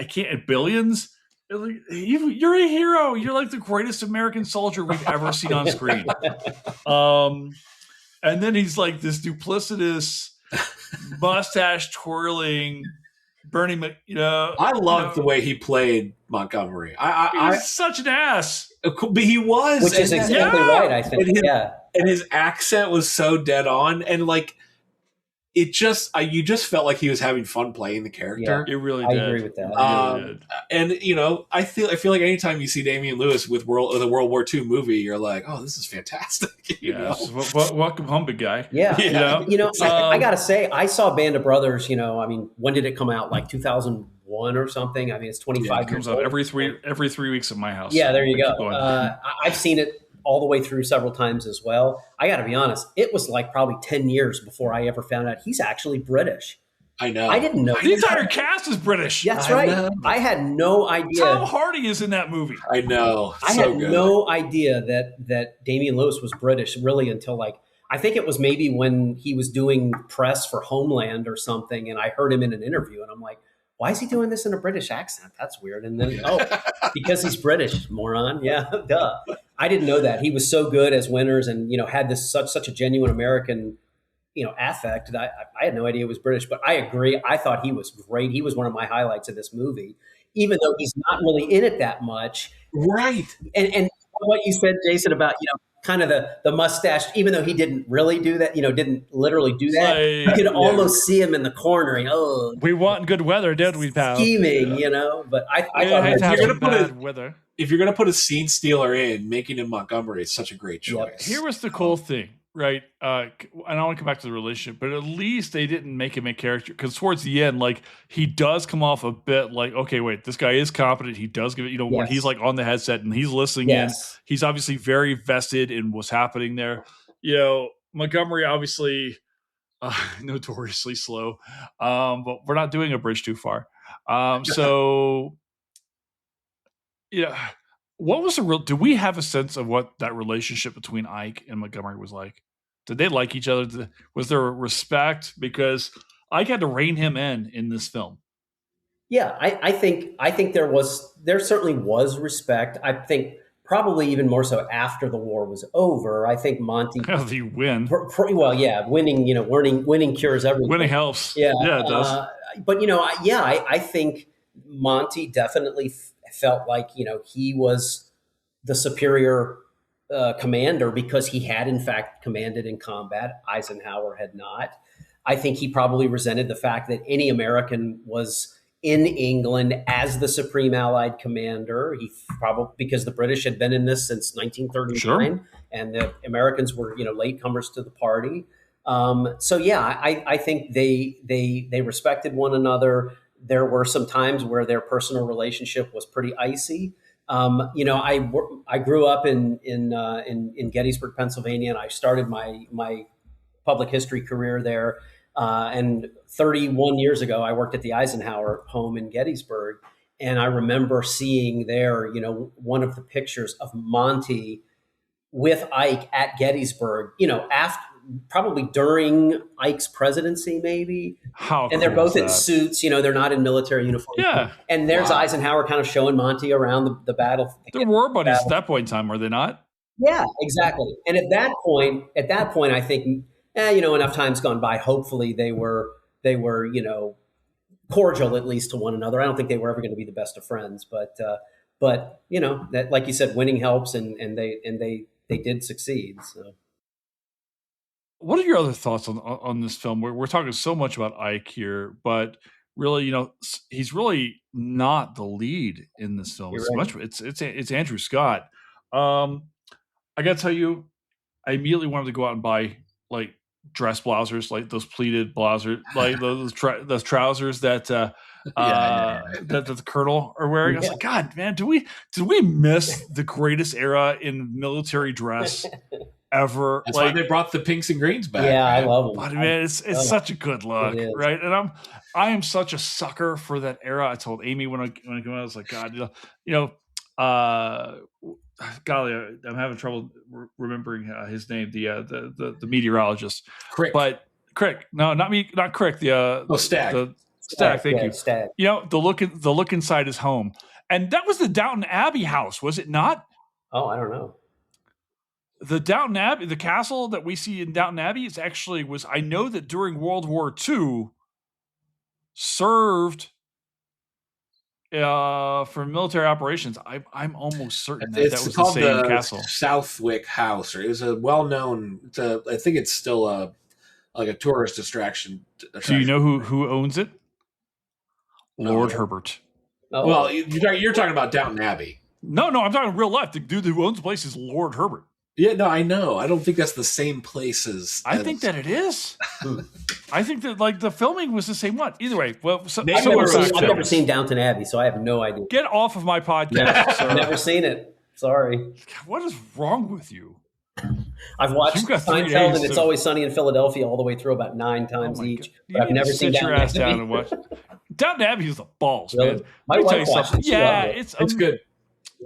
can't at Billions. You're a hero. You're like the greatest American soldier we've ever seen on screen. And then he's like this duplicitous, mustache twirling Bernie. I loved the way he played Montgomery. He's such an ass. But he was, which is exactly right. I think. And his accent was so dead on, and like it just you just felt like he was having fun playing the character. Yeah, it really did. I agree with that. And I feel like anytime you see Damian Lewis with the World War II movie, you're like, oh, this is fantastic. Welcome home, big guy. Yeah. I gotta say, I saw Band of Brothers. When did it come out? Like 2001 or something. I mean, it's 25 years. It comes out every 3 weeks at my house. Yeah, there you go. I've seen it all the way through several times as well. I got to be honest, it was like probably 10 years before I ever found out he's actually British. I know. I didn't know. The entire cast is British. That's right. I had no idea. Tom Hardy is in that movie. I know. I had no idea that Damian Lewis was British really until I think it was maybe when he was doing press for Homeland or something, and I heard him in an interview, and I'm like, why is he doing this in a British accent? That's weird. And then, because he's British, moron. Yeah, duh. I didn't know that. He was so good as Winters and, had this such a genuine American, affect that I had no idea he was British. But I agree. I thought he was great. He was one of my highlights of this movie, even though he's not really in it that much. Right. And what you said, Jason, about, kind of the mustache, even though he didn't really do that, didn't literally do that. You could almost see him in the corner. We want good weather, didn't we, pal? Scheming, But I weather. If you're going to put a scene stealer in, making him Montgomery is such a great choice. Yep. Here was the cool thing, right? And I want to come back to the relationship, but at least they didn't make him a character, because towards the end, he does come off a bit like, okay, wait, this guy is competent. He does give it, when he's on the headset and he's listening in, he's obviously very vested in what's happening there. Montgomery obviously notoriously slow, but we're not doing a bridge too far. What was do we have a sense of what that relationship between Ike and Montgomery was like? Did they like each other? Was there respect? Because Ike had to rein him in this film. Yeah, I think there certainly was respect. I think probably even more so after the war was over. I think Monty. The win. Winning cures everything. Winning helps. Yeah, it does. But I think Monty definitely felt like he was the superior commander because he had in fact commanded in combat. Eisenhower had not. I think he probably resented the fact that any American was in England as the supreme Allied commander. He probably, because the British had been in this since 1939, and the Americans were latecomers to the party. I think they respected one another. There were some times where their personal relationship was pretty icy. I grew up in Gettysburg, Pennsylvania, and I started my public history career there. And 31 years ago, I worked at the Eisenhower home in Gettysburg, and I remember seeing there, one of the pictures of Monty with Ike at Gettysburg. After. Probably during Ike's presidency, maybe. And they're both in suits, they're not in military uniform. Yeah. And there's Eisenhower kind of showing Monty around the battle. They were buddies at that point in time, were they not? Yeah, exactly. And at that point, I think, enough time's gone by. Hopefully they were, cordial at least to one another. I don't think they were ever going to be the best of friends, but that, like you said, winning helps, and they did succeed. So. What are your other thoughts on this film? We're talking so much about Ike here, but really, he's really not the lead in this film. It's Andrew Scott. I got to tell you, I immediately wanted to go out and buy dress blousers, like those pleated blousers, like those trousers that that the colonel are wearing. I was like, God, man, did we miss the greatest era in military dress ever? That's why they brought the pinks and greens back. Yeah, man. I love them. But man, it's such a good look, right? And I am such a sucker for that era. I told Amy when I came out, I was like, God, golly, I'm having trouble remembering his name. The meteorologist, Crick. But Crick, no, not me, not Crick. Stagg. Stagg, thank you. Stagg. The look inside his home. And that was the Downton Abbey house, was it not? Oh, I don't know. The Downton Abbey, the castle that we see in Downton Abbey, is actually was. I know that during World War II, served for military operations. I'm almost certain that was the same castle. Southwick House, or it was a well-known. I think it's still a tourist attraction. Do you know who owns it? Lord Herbert. Oh. Well, you're talking about Downton Abbey. No, I'm talking real life. The dude who owns the place is Lord Herbert. Yeah, no, I know. I don't think that's the same place as. I think that it is. I think that like the filming was the same one. Either way, well, I've never seen Downton Abbey, so I have no idea. Get off of my podcast. I've never seen it. Sorry. What is wrong with you? I've watched Seinfeld and It's Always Sunny in Philadelphia all the way through about 9 times each. But I've never seen Downton Abbey. Down and watch. Downton Abbey is the balls, really? Man. My wife watched it. Yeah, it's good.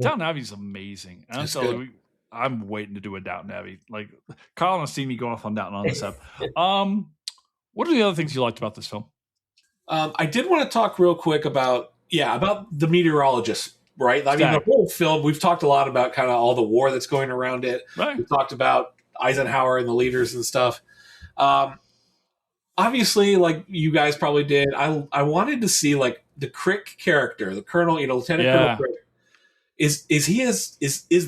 Downton Abbey is amazing. And I'm waiting to do a Downton Abbey. Like Colin has seen me go off on Downton on this app. What are the other things you liked about this film? I did want to talk real quick about the meteorologist, right? I mean, the whole film, we've talked a lot about kind of all the war that's going around it. Right. We talked about Eisenhower and the leaders and stuff. Obviously, like you guys probably did, I wanted to see like the Crick character, the Colonel, Lieutenant Colonel Crick. Is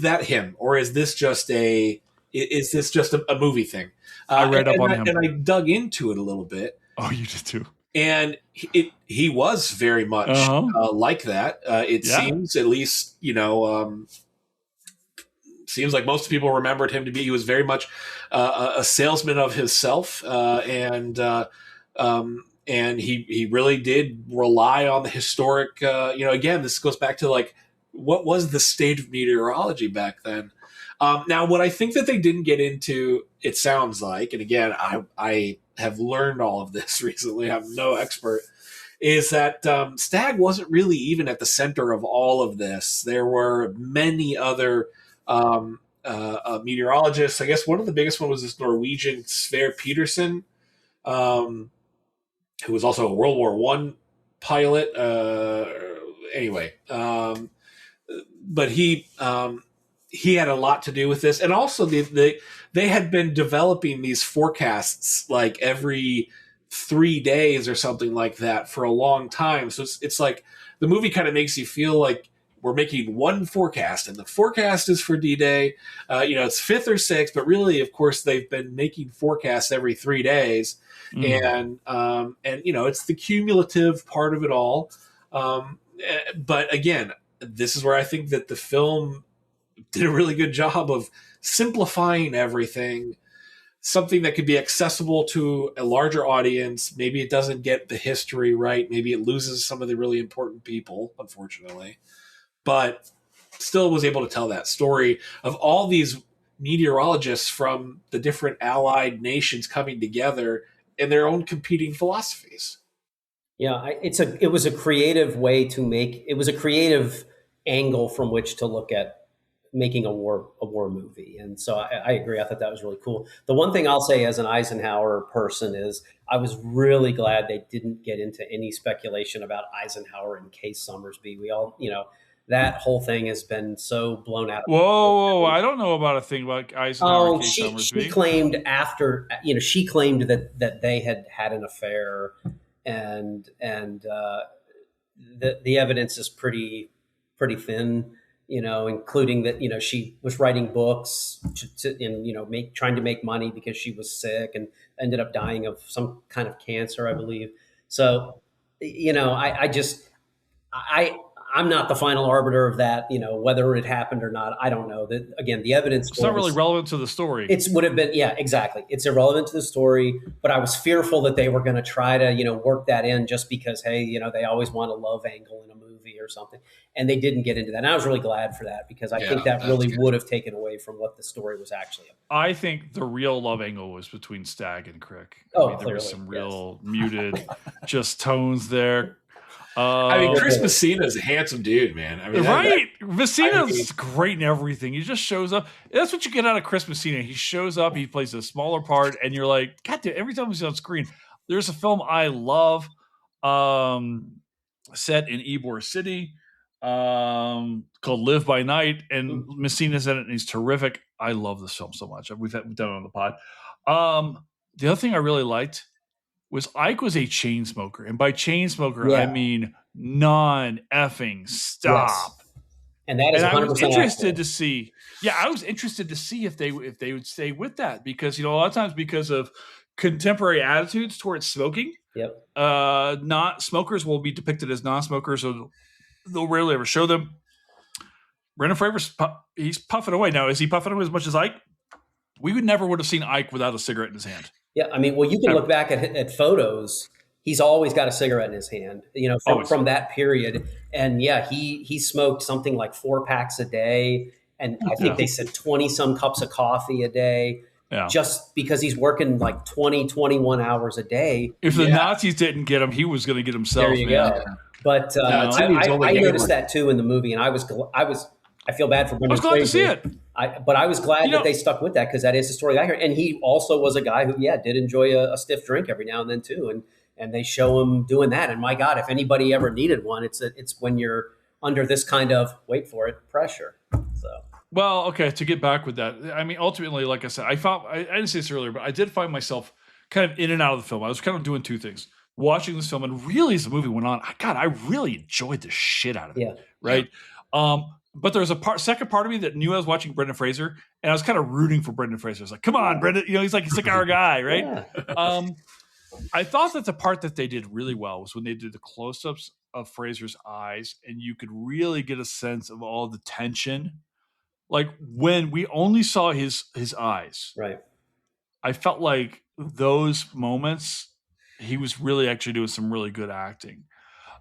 that him, or is this just a movie thing? I read up on him, and I dug into it a little bit. Oh, you did too. And he was very much like that. It seems, at least, seems like most people remembered him to be. He was very much a salesman of himself, and he really did rely on the historic. Again, this goes back to like what was the state of meteorology back then. Now, what I think that they didn't get into, it sounds like, and again, I have learned all of this recently, I'm no expert, is that Stagg wasn't really even at the center of all of this. There were many other meteorologists. I guess one of the biggest one was this Norwegian Sverre Petersen, who was also a World War I pilot. But he had a lot to do with this, and also they had been developing these forecasts like every 3 days or something like that for a long time. So it's like the movie kind of makes you feel like we're making one forecast, and the forecast is for D-Day. It's 5th or 6th, but really, of course, they've been making forecasts every 3 days, and it's the cumulative part of it all. But again, this is where I think that the film did a really good job of simplifying everything, something that could be accessible to a larger audience. Maybe it doesn't get the history right. Maybe it loses some of the really important people, unfortunately, but still was able to tell that story of all these meteorologists from the different allied nations coming together in their own competing philosophies. Yeah, it was a creative way to make. It was a creative angle from which to look at making a war movie, and so I agree. I thought that was really cool. The one thing I'll say as an Eisenhower person is I was really glad they didn't get into any speculation about Eisenhower and Case Summersby. We all, that whole thing has been so blown out. Whoa! I don't know about a thing about Eisenhower and Case Summersby. She claimed after, she claimed that they had an affair. And the evidence is pretty thin, including that, she was writing books trying to make money because she was sick and ended up dying of some kind of cancer, I believe. So, I'm not the final arbiter of that, whether it happened or not. I don't know. That again, the evidence. It's not really relevant to the story. It would have been, exactly. It's irrelevant to the story, but I was fearful that they were going to try to, work that in just because, hey, they always want a love angle in a movie or something. And they didn't get into that. And I was really glad for that because I think that really would have taken away from what the story was actually about. I think the real love angle was between Stagg and Crick. There was some real muted just tones there. Chris Messina is a handsome dude, man. Messina's great in everything. He just shows up. That's what you get out of Chris Messina. He shows up, he plays a smaller part, and you're like, God damn, every time he's on screen. There's a film I love set in Ybor City. called Live by Night, and Messina's in it, and he's terrific. I love this film so much. We've done it on the pod. The other thing I really liked was Ike was a chain smoker, and by chain smoker I mean non-effing stop. Yes. And that is 100% I was interested accurate. to see. Yeah, I was interested to see if they would stay with that, because a lot of times because of contemporary attitudes towards smoking, not smokers will be depicted as non-smokers, so they'll rarely ever show them. Brendan Fraser, he's puffing away now. Is he puffing away as much as Ike? We would have seen Ike without a cigarette in his hand. Yeah, I mean, well, you can look back at photos. He's always got a cigarette in his hand, from that period. And yeah, he smoked something like 4 packs a day. And I think they said 20 some cups of coffee a day, just because he's working like 20, 21 hours a day. If the Nazis didn't get him, he was going to get himself. There you go. But I noticed that too in the movie. And I feel bad for Brendan Fraser. I was glad to see it. But I was glad that they stuck with that, because that is the story I heard. And he also was a guy who, did enjoy a stiff drink every now and then too. And they show him doing that. And my God, if anybody ever needed one, it's when you're under this kind of, wait for it, pressure. So. Well, okay, to get back with that, I mean, ultimately, like I said, I didn't say this earlier, but I did find myself kind of in and out of the film. I was kind of doing two things. Watching this film, and really as the movie went on, God, I really enjoyed the shit out of it. Yeah. Right? Yeah. But there was a second part of me that knew I was watching Brendan Fraser, and I was kind of rooting for Brendan Fraser. I was like, come on, Brendan. He's like our guy, right? Yeah. I thought that the part that they did really well was when they did the close-ups of Fraser's eyes, and you could really get a sense of all the tension. Like when we only saw his eyes. Right. I felt like those moments, he was really actually doing some really good acting.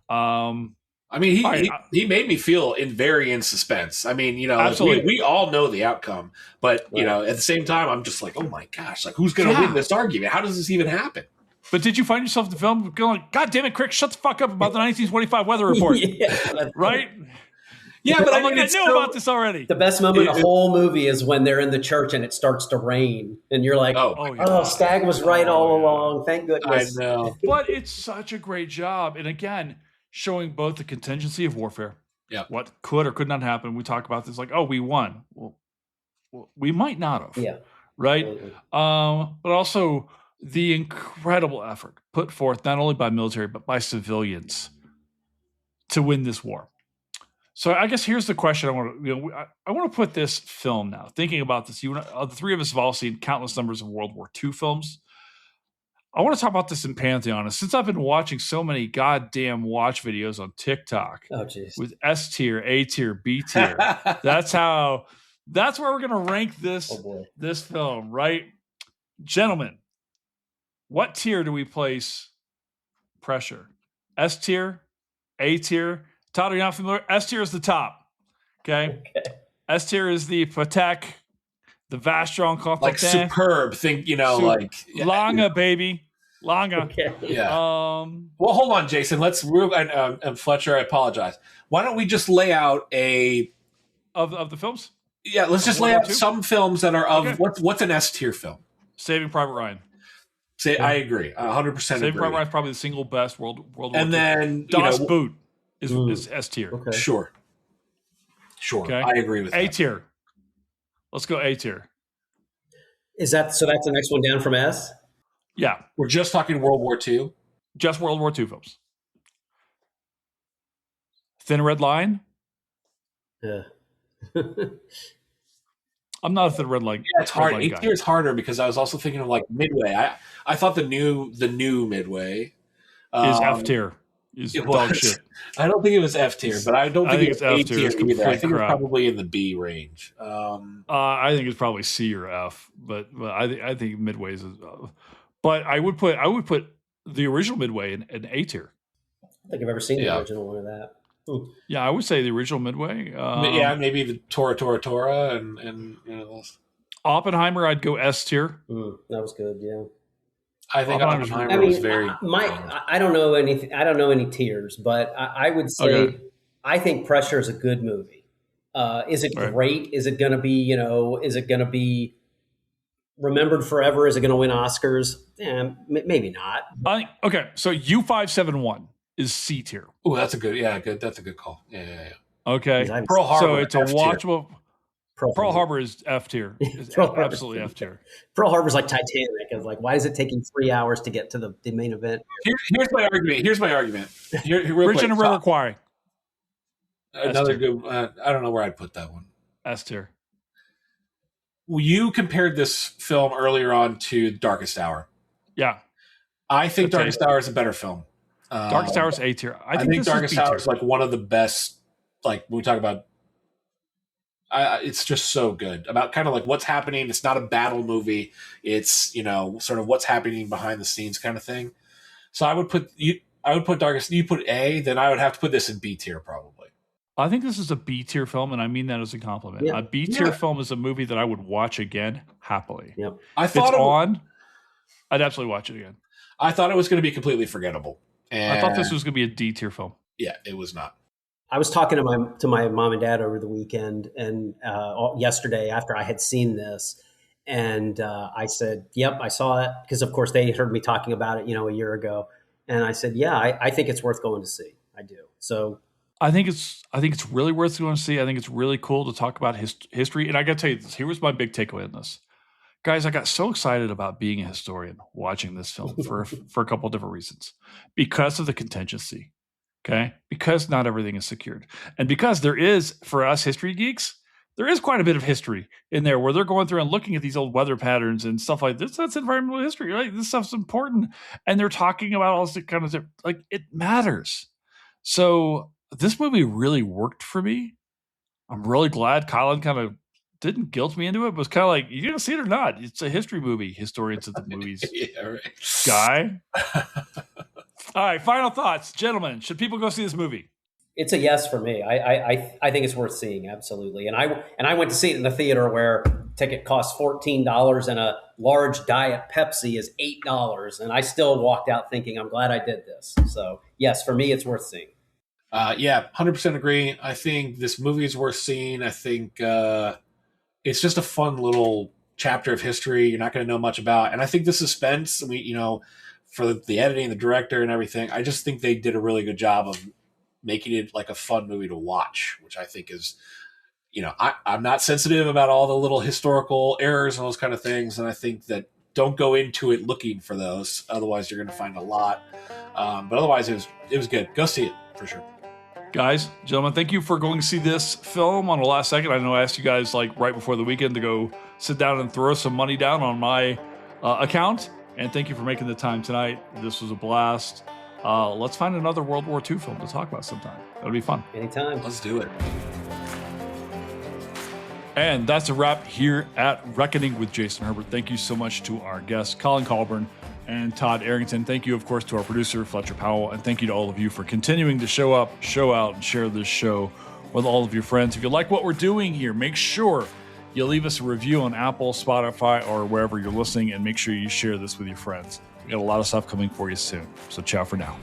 I mean, he made me feel very in suspense. I mean, absolutely. We all know the outcome, but at the same time, I'm just like, oh my gosh, like who's going to win this argument? How does this even happen? But did you find yourself in the film going, God damn it, Crick, shut the fuck up about the 1925 weather report? Right? Yeah, but I knew about this already. The best moment of the whole movie is when they're in the church and it starts to rain. And you're like, Stagg was right all along. Thank goodness. I know. But it's such a great job. And again, showing both the contingency of warfare, what could or could not happen. We talk about this like, we won. Well, we might not have. Yeah. Right? But also the incredible effort put forth not only by military, but by civilians to win this war. So I guess here's the question I want to put this film now. Thinking about this, the three of us have all seen countless numbers of World War II films. I want to talk about this in Pantheon. And since I've been watching so many goddamn watch videos on TikTok with S tier, A tier, B tier, that's where we're going to rank this film, right? Gentlemen, what tier do we place Pressure? S tier, A tier? Todd, are you not familiar? S tier is the top. Okay. S tier is the Patek, the Vastron, like superb thing, Longa, baby. Longa. Okay. Yeah. Well, hold on, Jason. Let's and Fletcher, I apologize. Why don't we just lay out of the films? Yeah, let's just lay out some films that are of what's an S tier film? Saving Private Ryan. I agree. 100% Saving Private Ryan is probably the single best World War II. And then Das Boot is S tier. Okay. Sure. Okay. I agree with A tier. Let's go A tier. Is that so? That's the next one down from S. Yeah, we're just talking World War II. Just World War II films. Thin Red Line. Yeah. I'm not a Thin Red Line. Yeah, it's hard. A tier is harder because I was also thinking of like Midway. I thought the new Midway is F tier. Is dog shit. I don't think it was F tier, but I don't think it's A tier either. I think crap. It's probably in the B range. I think it's probably C or F, but I think Midway is. But I would put the original Midway in A tier. I don't think I've ever seen the original one of that. Yeah, I would say the original Midway. Maybe the Tora, and those. Oppenheimer, I'd go S tier. That was good. Yeah. I think Oppenheimer was very. I don't know anything. I don't know any tiers, but I would say I think Pressure is a good movie. Is it great? Is it going to be? Is it going to be remembered forever? Is it going to win Oscars? Maybe not. Okay, so U571 is C tier. Oh, that's a good. Yeah, good. That's a good call. Yeah. Okay. Pearl Harbor, So it's a F tier. watchable. Pearl Harbor is F tier. Absolutely F tier. Pearl Harbor's like Titanic. It's like, why is it taking 3 hours to get to the main event? Here's my argument. Bridge and a River Quarry. Another good. I don't know where I'd put that one. S tier. You compared this film earlier on to Darkest Hour. Yeah. I think Darkest Hour is a better film. Darkest Hour is A tier. I think Darkest Hour is like one of the best. Like when we talk about, it's just so good about kind of like what's happening. It's not a battle movie. It's sort of what's happening behind the scenes kind of thing. So I would put Darkest. You put A, then I would have to put this in B tier probably. I think this is a B tier film, and I mean that as a compliment. Yeah. A B tier film is a movie that I would watch again happily. Yep. If it's on, I'd absolutely watch it again. I thought it was going to be completely forgettable. And I thought this was going to be a D tier film. Yeah, it was not. I was talking to my mom and dad over the weekend and yesterday after I had seen this, and I said, "Yep, I saw it," because of course they heard me talking about it, a year ago, and I said, "Yeah, I think it's worth going to see. I do." So I think it's really worth going to see. I think it's really cool to talk about history, and I got to tell you this. Here was my big takeaway in this. Guys, I got so excited about being a historian watching this film for a couple of different reasons. Because of the contingency, okay? Because not everything is secured. And because there is, for us history geeks, there is quite a bit of history in there where they're going through and looking at these old weather patterns and stuff like this. That's environmental history, right? This stuff's important. And they're talking about all this kind of stuff. Like, it matters. So this movie really worked for me. I'm really glad Colin kind of didn't guilt me into it, but was kind of like, you're going to see it or not? It's a history movie. Historians of the movies. Yeah, right. Guy. All right, final thoughts. Gentlemen, should people go see this movie? It's a yes for me. I think it's worth seeing, absolutely. And I went to see it in the theater where ticket costs $14 and a large Diet Pepsi is $8, and I still walked out thinking, I'm glad I did this. So, yes, for me, it's worth seeing. Yeah, 100% agree. I think this movie is worth seeing. I think it's just a fun little chapter of history you're not going to know much about. And I think the suspense, for the editing, the director and everything, I just think they did a really good job of making it like a fun movie to watch, which I think is, I'm not sensitive about all the little historical errors and those kind of things. And I think that don't go into it looking for those. Otherwise, you're going to find a lot. But otherwise, it was good. Go see it for sure. Guys, gentlemen, thank you for going to see this film on the last second. I know I asked you guys like right before the weekend to go sit down and throw some money down on my account. And thank you for making the time tonight. This was a blast. Let's find another World War II film to talk about sometime. That'll be fun. Anytime. Let's do it. And that's a wrap here at Reckoning with Jason Herbert. Thank you so much to our guests, Colin Colbourn and Todd Arrington. Thank you, of course, to our producer, Fletcher Powell. And thank you to all of you for continuing to show up, show out, and share this show with all of your friends. If you like what we're doing here, make sure you leave us a review on Apple, Spotify, or wherever you're listening, and make sure you share this with your friends. We got a lot of stuff coming for you soon. So ciao for now.